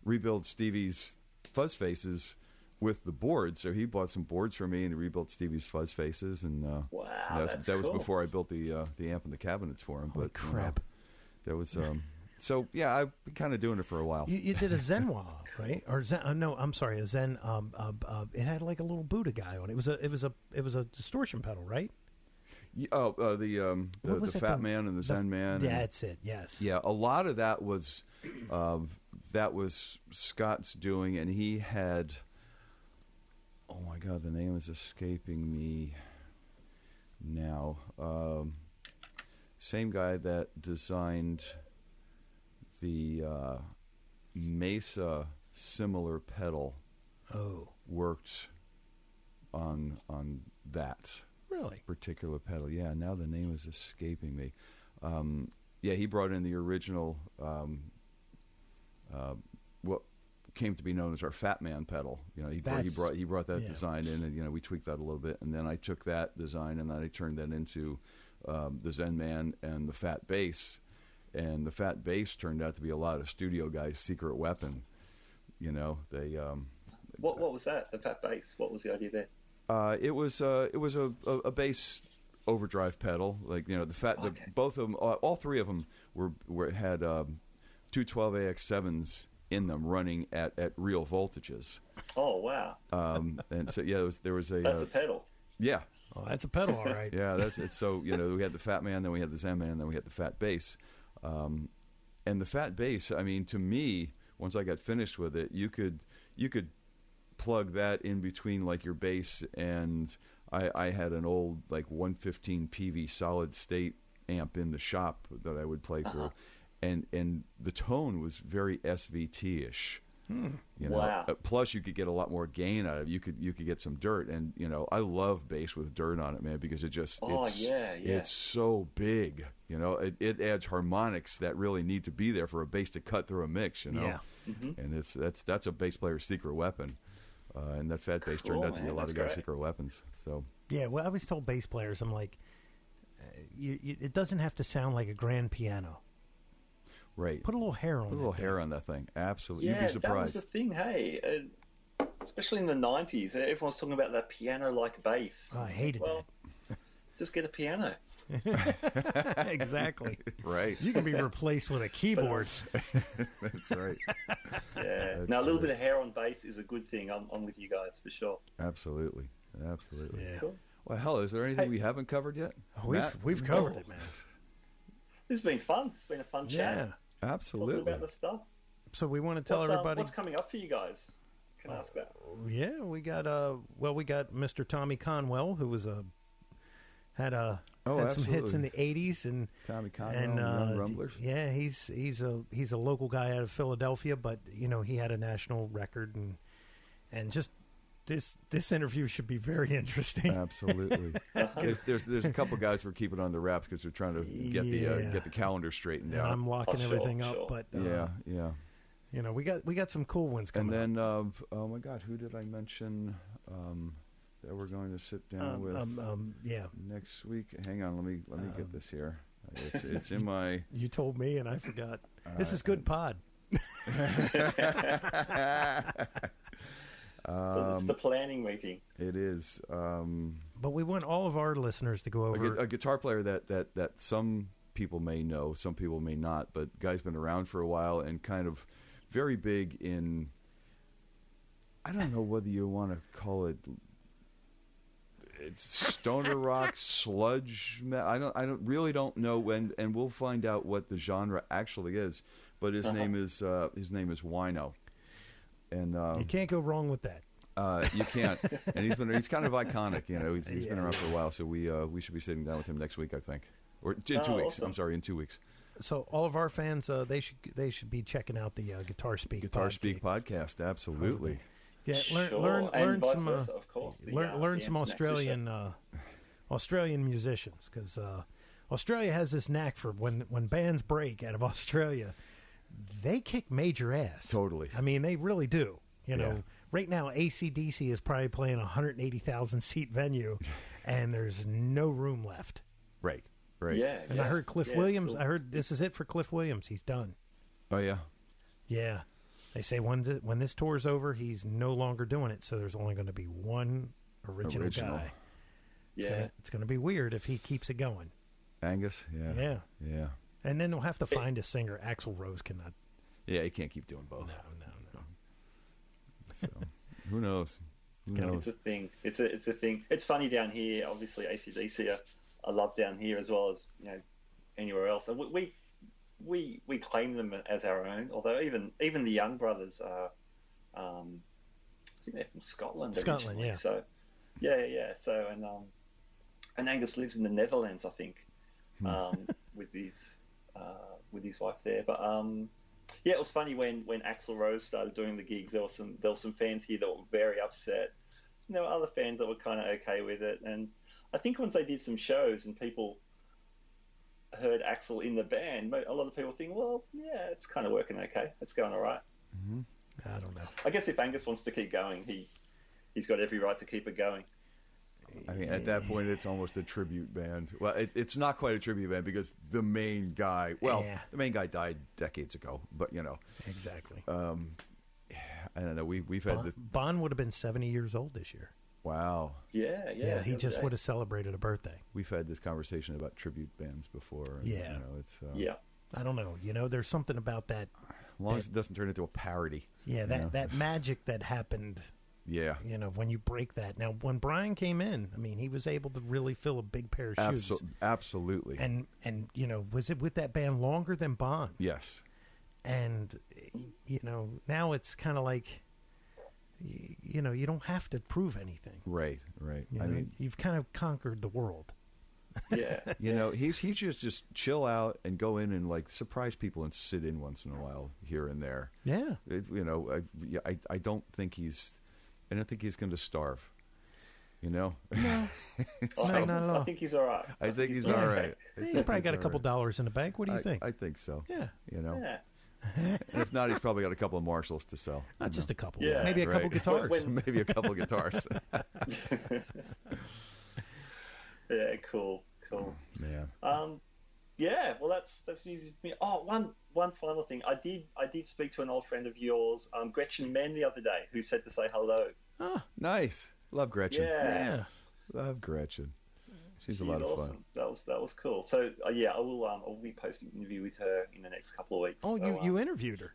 Speaker 2: rebuild Stevie's Fuzz Faces with the boards? So he bought some boards for me and he rebuilt Stevie's Fuzz Faces. And
Speaker 4: wow,
Speaker 2: that was before I built the amp and the cabinets for him.
Speaker 3: Holy crap!
Speaker 2: That was. So yeah, I've been kind of doing it for a while.
Speaker 3: You did a Zenwa, right? Or Zen? No, I'm sorry, a Zen. It had like a little Budda guy on it. It was a distortion pedal, right?
Speaker 2: The Fat Man and the Zen Man.
Speaker 3: That's it. Yes.
Speaker 2: Yeah, a lot of that was Scott's doing, and he had. Oh my God, the name is escaping me now. Same guy that designed the Mesa similar pedal worked on that particular pedal. Yeah, now the name is escaping me. He brought in the original what came to be known as our Fat Man pedal. He brought that design in, and we tweaked that a little bit, and then I took that design and then I turned that into the Zen Man and the Fat Bass. And the Fat Bass turned out to be a lot of studio guys' secret weapon. They.
Speaker 4: What was that? The Fat Bass. What was the idea there?
Speaker 2: It was a bass overdrive pedal. Both of them, all three of them had 212 AX7s in them running at real voltages.
Speaker 4: Oh wow!
Speaker 2: And so there was a.
Speaker 4: That's a pedal.
Speaker 2: Yeah.
Speaker 3: Oh, that's a pedal, all right.
Speaker 2: Yeah, that's it. So we had the Fat Man, then we had the Zen Man, then we had the Fat Bass. And the Fat Bass, I mean, to me, once I got finished with it, you could plug that in between your bass, and I had an old 115 PV solid state amp in the shop that I would play through, and the tone was very SVT-ish.
Speaker 4: Wow.
Speaker 2: Plus, you could get a lot more gain out of it. You could get some dirt, and I love bass with dirt on it, man, because it's so big. It adds harmonics that really need to be there for a bass to cut through a mix.
Speaker 3: Yeah.
Speaker 4: Mm-hmm.
Speaker 2: And that's a bass player's secret weapon, and that Fat Bass turned out to be a lot of guys' secret weapons. So
Speaker 3: yeah, well, I always told bass players, I'm like, it doesn't have to sound like a grand piano.
Speaker 2: Right.
Speaker 3: Put a little hair on it.
Speaker 2: Put a little hair on that thing. Absolutely.
Speaker 4: Yeah,
Speaker 2: you'd be surprised.
Speaker 4: that was the thing, hey. Especially in the 90s, everyone's talking about that piano-like bass.
Speaker 3: Oh, I hated that.
Speaker 4: Just get a piano.
Speaker 3: Exactly.
Speaker 2: Right.
Speaker 3: You can be replaced with a keyboard.
Speaker 2: That's right.
Speaker 4: Yeah. Now, a little bit of hair on bass is a good thing. I'm with you guys for sure.
Speaker 2: Absolutely. Yeah.
Speaker 4: Cool.
Speaker 2: Well, hell, is there anything we haven't covered yet?
Speaker 3: We've covered it, man.
Speaker 4: This has been fun. It's been a fun chat.
Speaker 3: Yeah.
Speaker 2: Absolutely.
Speaker 4: Talking about the stuff.
Speaker 3: So we want to tell everybody
Speaker 4: what's coming up for you guys. Can I ask that?
Speaker 3: Yeah, we got Mr. Tommy Conwell, who was had some hits in the '80s, and
Speaker 2: Tommy Conwell, Young Rumblers.
Speaker 3: Yeah, he's a local guy out of Philadelphia, but he had a national record, and just this interview should be very interesting.
Speaker 2: Absolutely. There's a couple guys we're keeping on the wraps because we're trying to get the calendar straightened out.
Speaker 3: And I'm locking everything up, but
Speaker 2: yeah.
Speaker 3: We got some cool ones coming.
Speaker 2: And then oh my God, who did I mention that we're going to sit down with next week? Hang on, let me get this here. It's in my.
Speaker 3: You told me and I forgot. This is good pod.
Speaker 4: It's the planning meeting.
Speaker 2: It is.
Speaker 3: But we want all of our listeners to go over
Speaker 2: a guitar player that some people may know, some people may not, but guy's been around for a while and kind of very big in. I don't know whether you want to call it. It's stoner rock, sludge. I don't really don't know when, and we'll find out what the genre actually is. but his name is Wino, and
Speaker 3: you can't go wrong with that.
Speaker 2: You can't, and he's kind of iconic. He's been around for a while, so we should be sitting down with him next week, I think, or in 2 weeks.
Speaker 4: Awesome.
Speaker 2: I'm sorry, in 2 weeks.
Speaker 3: So all of our fans, they should be checking out the Guitar Speak
Speaker 2: podcast. Absolutely.
Speaker 3: Yeah, learn some versa, of course. Learn some Australian musicians, because Australia has this knack for when bands break out of Australia, they kick major ass.
Speaker 2: Totally.
Speaker 3: I mean, they really do. Right now, AC/DC is probably playing a 180,000 seat venue, and there's no room left.
Speaker 2: Right.
Speaker 4: Yeah.
Speaker 3: And I heard Cliff Williams. I heard this is it for Cliff Williams. He's done.
Speaker 2: Oh yeah.
Speaker 3: Yeah. They say when this tour's over, he's no longer doing it. So there's only going to be one original guy. It's going to be weird if he keeps it going.
Speaker 2: Angus. Yeah.
Speaker 3: And then they'll have to find a singer. Axl Rose cannot.
Speaker 2: Yeah, he can't keep doing both.
Speaker 3: No.
Speaker 2: So who knows?
Speaker 4: It's a thing. It's a thing. It's funny down here. Obviously, AC/DC are loved down here as well as anywhere else. And we claim them as our own. Although even the Young Brothers are, I think they're from Scotland.
Speaker 3: Scotland,
Speaker 4: originally.
Speaker 3: yeah.
Speaker 4: So So and Angus lives in the Netherlands, I think, with his wife there. But it was funny when Axl Rose started doing the gigs. There were some fans here that were very upset. And there were other fans that were kind of okay with it. And I think once they did some shows and people heard Axl in the band, a lot of people think, well, yeah, it's kind of working okay. It's going all right.
Speaker 2: Mm-hmm.
Speaker 3: I don't know.
Speaker 4: I guess if Angus wants to keep going, he's got every right to keep it going.
Speaker 2: I mean, at that point, it's almost a tribute band. Well, it's not quite a tribute band because the main guy died decades ago, but
Speaker 3: Exactly.
Speaker 2: I don't know. We've had this.
Speaker 3: Bon would have been 70 years old this year.
Speaker 2: Wow.
Speaker 4: Yeah.
Speaker 3: He just would have celebrated a birthday.
Speaker 2: We've had this conversation about tribute bands before. And, it's
Speaker 3: I don't know. There's something about that.
Speaker 2: As long as it doesn't turn into a parody.
Speaker 3: Yeah, that magic that happened.
Speaker 2: Yeah.
Speaker 3: When you break that. Now, when Brian came in, I mean, he was able to really fill a big pair of shoes.
Speaker 2: Absolutely.
Speaker 3: And was it with that band longer than Bon?
Speaker 2: Yes.
Speaker 3: And, now it's kind of like, you don't have to prove anything.
Speaker 2: Right. I mean,
Speaker 3: you've kind of conquered the world.
Speaker 4: Yeah.
Speaker 2: he just chill out and go in and like surprise people and sit in once in a while here and there.
Speaker 3: Yeah.
Speaker 2: I don't think he's going to starve.
Speaker 3: No.
Speaker 4: Not at all. I think he's all right.
Speaker 2: I think he's all right.
Speaker 3: He's probably got a couple dollars in the bank. What do you think?
Speaker 2: I think so.
Speaker 3: Yeah.
Speaker 4: Yeah.
Speaker 2: And if not, he's probably got a couple of Marshalls to sell.
Speaker 3: Not just a couple.
Speaker 4: Yeah.
Speaker 3: Maybe a couple guitars.
Speaker 2: Maybe a couple guitars.
Speaker 4: Yeah, cool.
Speaker 2: Man.
Speaker 4: Yeah, well, that's easy for me. Oh, one final thing. I did speak to an old friend of yours, Gretchen Menn, the other day, who said to say hello.
Speaker 3: Oh,
Speaker 2: nice. Love Gretchen.
Speaker 3: Yeah.
Speaker 2: Love Gretchen. She's a lot of
Speaker 4: awesome. Fun. That was cool. So I will be posting an interview with her in the next couple of weeks.
Speaker 3: Oh, so, you interviewed her?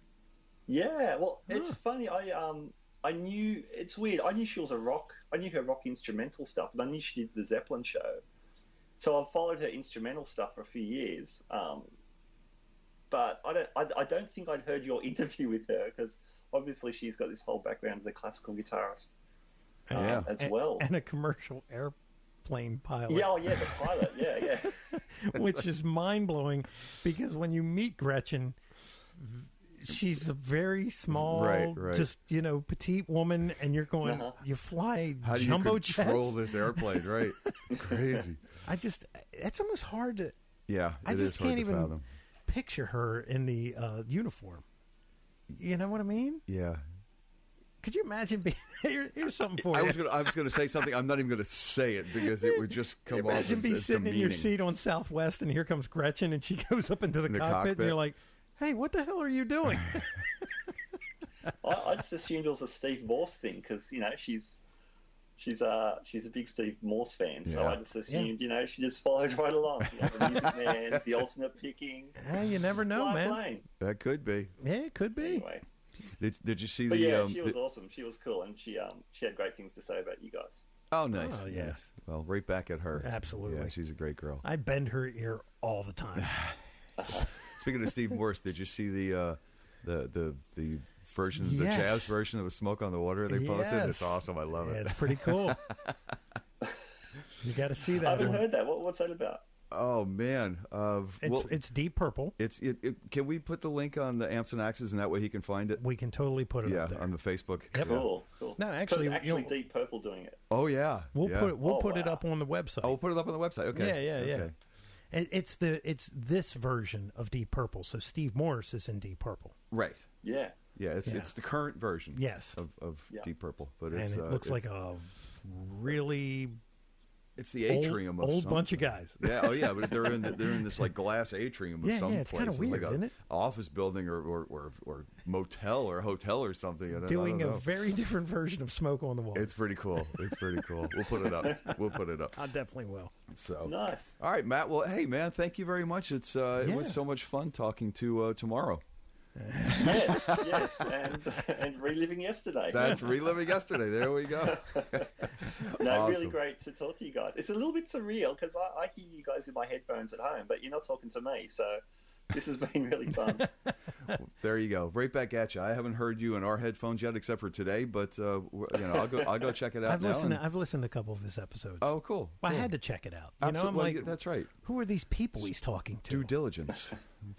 Speaker 4: Yeah. Well, it's funny. I knew it's weird. I knew she was I knew her rock instrumental stuff, and I knew she did the Zeppelin show. So I've followed her instrumental stuff for a few years. But I don't think I'd heard your interview with her because obviously she's got this whole background as a classical guitarist as well,
Speaker 3: and a commercial airplane pilot.
Speaker 4: Yeah, the pilot. Yeah.
Speaker 3: Which is mind blowing because when you meet Gretchen, she's a very small,
Speaker 2: right.
Speaker 3: just petite woman, and you're going, you fly
Speaker 2: How do
Speaker 3: jumbo
Speaker 2: you control
Speaker 3: jets?
Speaker 2: this airplane? Right, it's crazy.
Speaker 3: It's almost hard to.
Speaker 2: Yeah,
Speaker 3: I just can't even picture her in the uniform. You know what I mean?
Speaker 2: Yeah.
Speaker 3: Could you imagine being here's something for you?
Speaker 2: I was going to say something. I'm not even going to say it because it would just come off as
Speaker 3: Imagine sitting
Speaker 2: demeaning.
Speaker 3: in your seat on Southwest, and here comes Gretchen, and she goes up into the cockpit, and you're like, "Hey, what the hell are you doing?"
Speaker 4: I just assumed it was a Steve Morse thing because she's a big Steve Morse fan, so I just assumed she just followed right along. The Music Man, the alternate picking.
Speaker 3: Yeah, you never know, man.
Speaker 4: Playing.
Speaker 2: That could be.
Speaker 3: Yeah, it could be.
Speaker 4: Anyway.
Speaker 2: Did you see
Speaker 4: but she was awesome. She was cool, and she had great things to say about you guys.
Speaker 2: Oh, nice.
Speaker 3: Oh, yeah.
Speaker 2: Nice. Well, right back at her.
Speaker 3: Absolutely.
Speaker 2: Yeah, she's a great girl.
Speaker 3: I bend her ear all the time.
Speaker 2: Speaking of Steve Morse, did you see the version, the jazz version of the Smoke on the Water they posted? It's awesome. I love it.
Speaker 3: It's pretty cool. You got to see that.
Speaker 4: I haven't heard that. What's that about?
Speaker 2: Oh man,
Speaker 3: it's Deep Purple.
Speaker 2: Can we put the link on the Amps and Axes, and that way he can find it?
Speaker 3: We can totally put it up there.
Speaker 2: On the Facebook.
Speaker 3: Yep.
Speaker 4: Cool.
Speaker 3: No, actually,
Speaker 4: so it's actually Deep Purple doing it.
Speaker 2: Oh yeah,
Speaker 3: we'll put it up on the website.
Speaker 2: Oh, we'll put it up on the website. Okay.
Speaker 3: Yeah.
Speaker 2: Okay.
Speaker 3: It's this version of Deep Purple. So Steve Morse is in Deep Purple.
Speaker 2: Right.
Speaker 4: Yeah.
Speaker 2: Yeah. It's the current version.
Speaker 3: Yes.
Speaker 2: Of Deep Purple, but
Speaker 3: and it looks like a really.
Speaker 2: It's the atrium of
Speaker 3: old
Speaker 2: some
Speaker 3: bunch of guys.
Speaker 2: Yeah, but they're in this like glass atrium of some
Speaker 3: it's
Speaker 2: place,
Speaker 3: kind of weird,
Speaker 2: like
Speaker 3: isn't it?
Speaker 2: Office building or motel or hotel or something.
Speaker 3: Doing a very different version of Smoke on the Water.
Speaker 2: It's pretty cool. We'll put it up.
Speaker 3: I definitely will.
Speaker 2: So
Speaker 4: nice.
Speaker 2: All right, Matt. Well, hey, man, thank you very much. It was so much fun talking to Tomorrow.
Speaker 4: Yes, and reliving yesterday.
Speaker 2: That's reliving yesterday. There we go.
Speaker 4: No,
Speaker 2: awesome.
Speaker 4: Really great to talk to you guys. It's a little bit surreal because I hear you guys in my headphones at home, but you're not talking to me. So this has been really fun.
Speaker 2: There you go. Right back at you. I haven't heard you in our headphones yet, except for today. But I'll go check it out.
Speaker 3: I've listened to a couple of his episodes.
Speaker 2: Oh, cool.
Speaker 3: I had to check it out.
Speaker 2: Absolutely.
Speaker 3: I'm like,
Speaker 2: that's right.
Speaker 3: Who are these people he's talking to?
Speaker 2: Due diligence.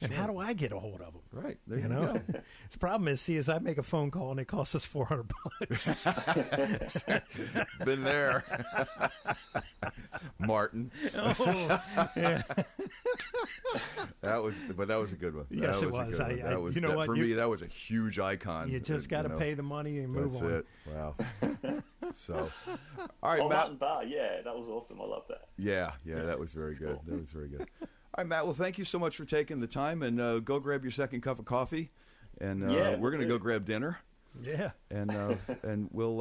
Speaker 3: And how do I get a hold of them?
Speaker 2: Right. There you go.
Speaker 3: The problem is I make a phone call and it costs us $400.
Speaker 2: Been there. Martin.
Speaker 3: Oh, yeah.
Speaker 2: That was a good one.
Speaker 3: Yes,
Speaker 2: it was. For me, that was a huge icon.
Speaker 3: You just got to pay the money and move on.
Speaker 2: That's it. Wow. So, all right, Matt.
Speaker 4: Martin Barr, that was awesome. I love that.
Speaker 2: Yeah, that was very good. That was very good. All right, Matt. Well, thank you so much for taking the time, and go grab your second cup of coffee, and we're going to go grab dinner.
Speaker 3: Yeah,
Speaker 2: and we'll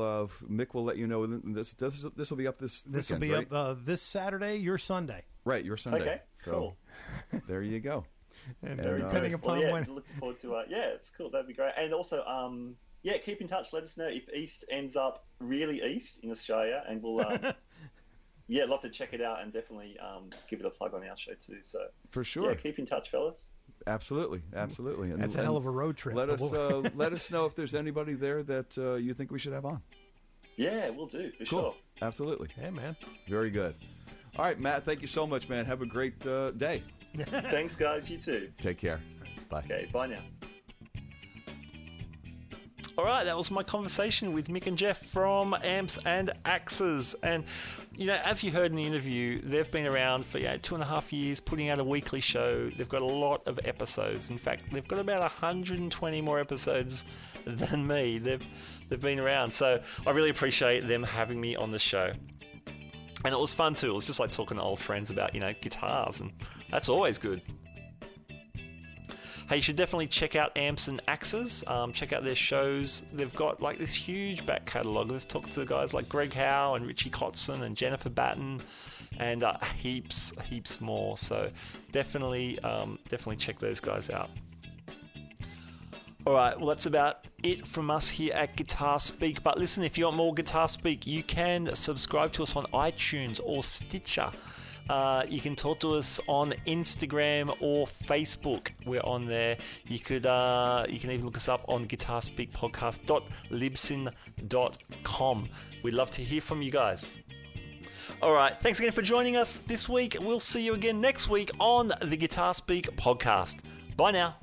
Speaker 2: Mick will let you know. This will be up this
Speaker 3: will be
Speaker 2: right?
Speaker 3: up this Saturday. Your Sunday.
Speaker 2: Right, your Sunday.
Speaker 4: Okay,
Speaker 2: so,
Speaker 4: cool.
Speaker 2: There you go.
Speaker 3: And depending upon when.
Speaker 4: Looking forward to it's cool. That'd be great. And also, keep in touch. Let us know if East ends up really East in Australia, and we'll love to check it out and definitely give it a plug on our show too. So
Speaker 2: for sure,
Speaker 4: keep in touch, fellas.
Speaker 2: Absolutely. And
Speaker 3: that's a hell of a road trip.
Speaker 2: Let us know if there's anybody there that you think we should have on.
Speaker 4: Yeah, we'll do for sure.
Speaker 2: Absolutely.
Speaker 3: Hey, man.
Speaker 2: Very good. All right, Matt. Thank you so much, man. Have a great day.
Speaker 4: Thanks, guys. You too.
Speaker 2: Take care. Bye.
Speaker 4: Okay. Bye now.
Speaker 1: All right, that was my conversation with Mick and Jeff from Amps and Axes. And, as you heard in the interview, they've been around for 2.5 years, putting out a weekly show. They've got a lot of episodes. In fact, they've got about 120 more episodes than me. They've been around. So I really appreciate them having me on the show. And it was fun too. It was just like talking to old friends about, guitars, and that's always good. Hey, you should definitely check out Amps and Axes. Check out their shows. They've got like this huge back catalogue. They've talked to guys like Greg Howe and Richie Kotzen and Jennifer Batten, and heaps more. So definitely check those guys out. All right, well, that's about it from us here at Guitar Speak. But listen, if you want more Guitar Speak, you can subscribe to us on iTunes or Stitcher. You can talk to us on Instagram or Facebook. We're on there. You can even look us up on guitarspeakpodcast.libsyn.com. We'd love to hear from you guys. All right, thanks again for joining us this week. We'll see you again next week on the Guitar Speak podcast. Bye now.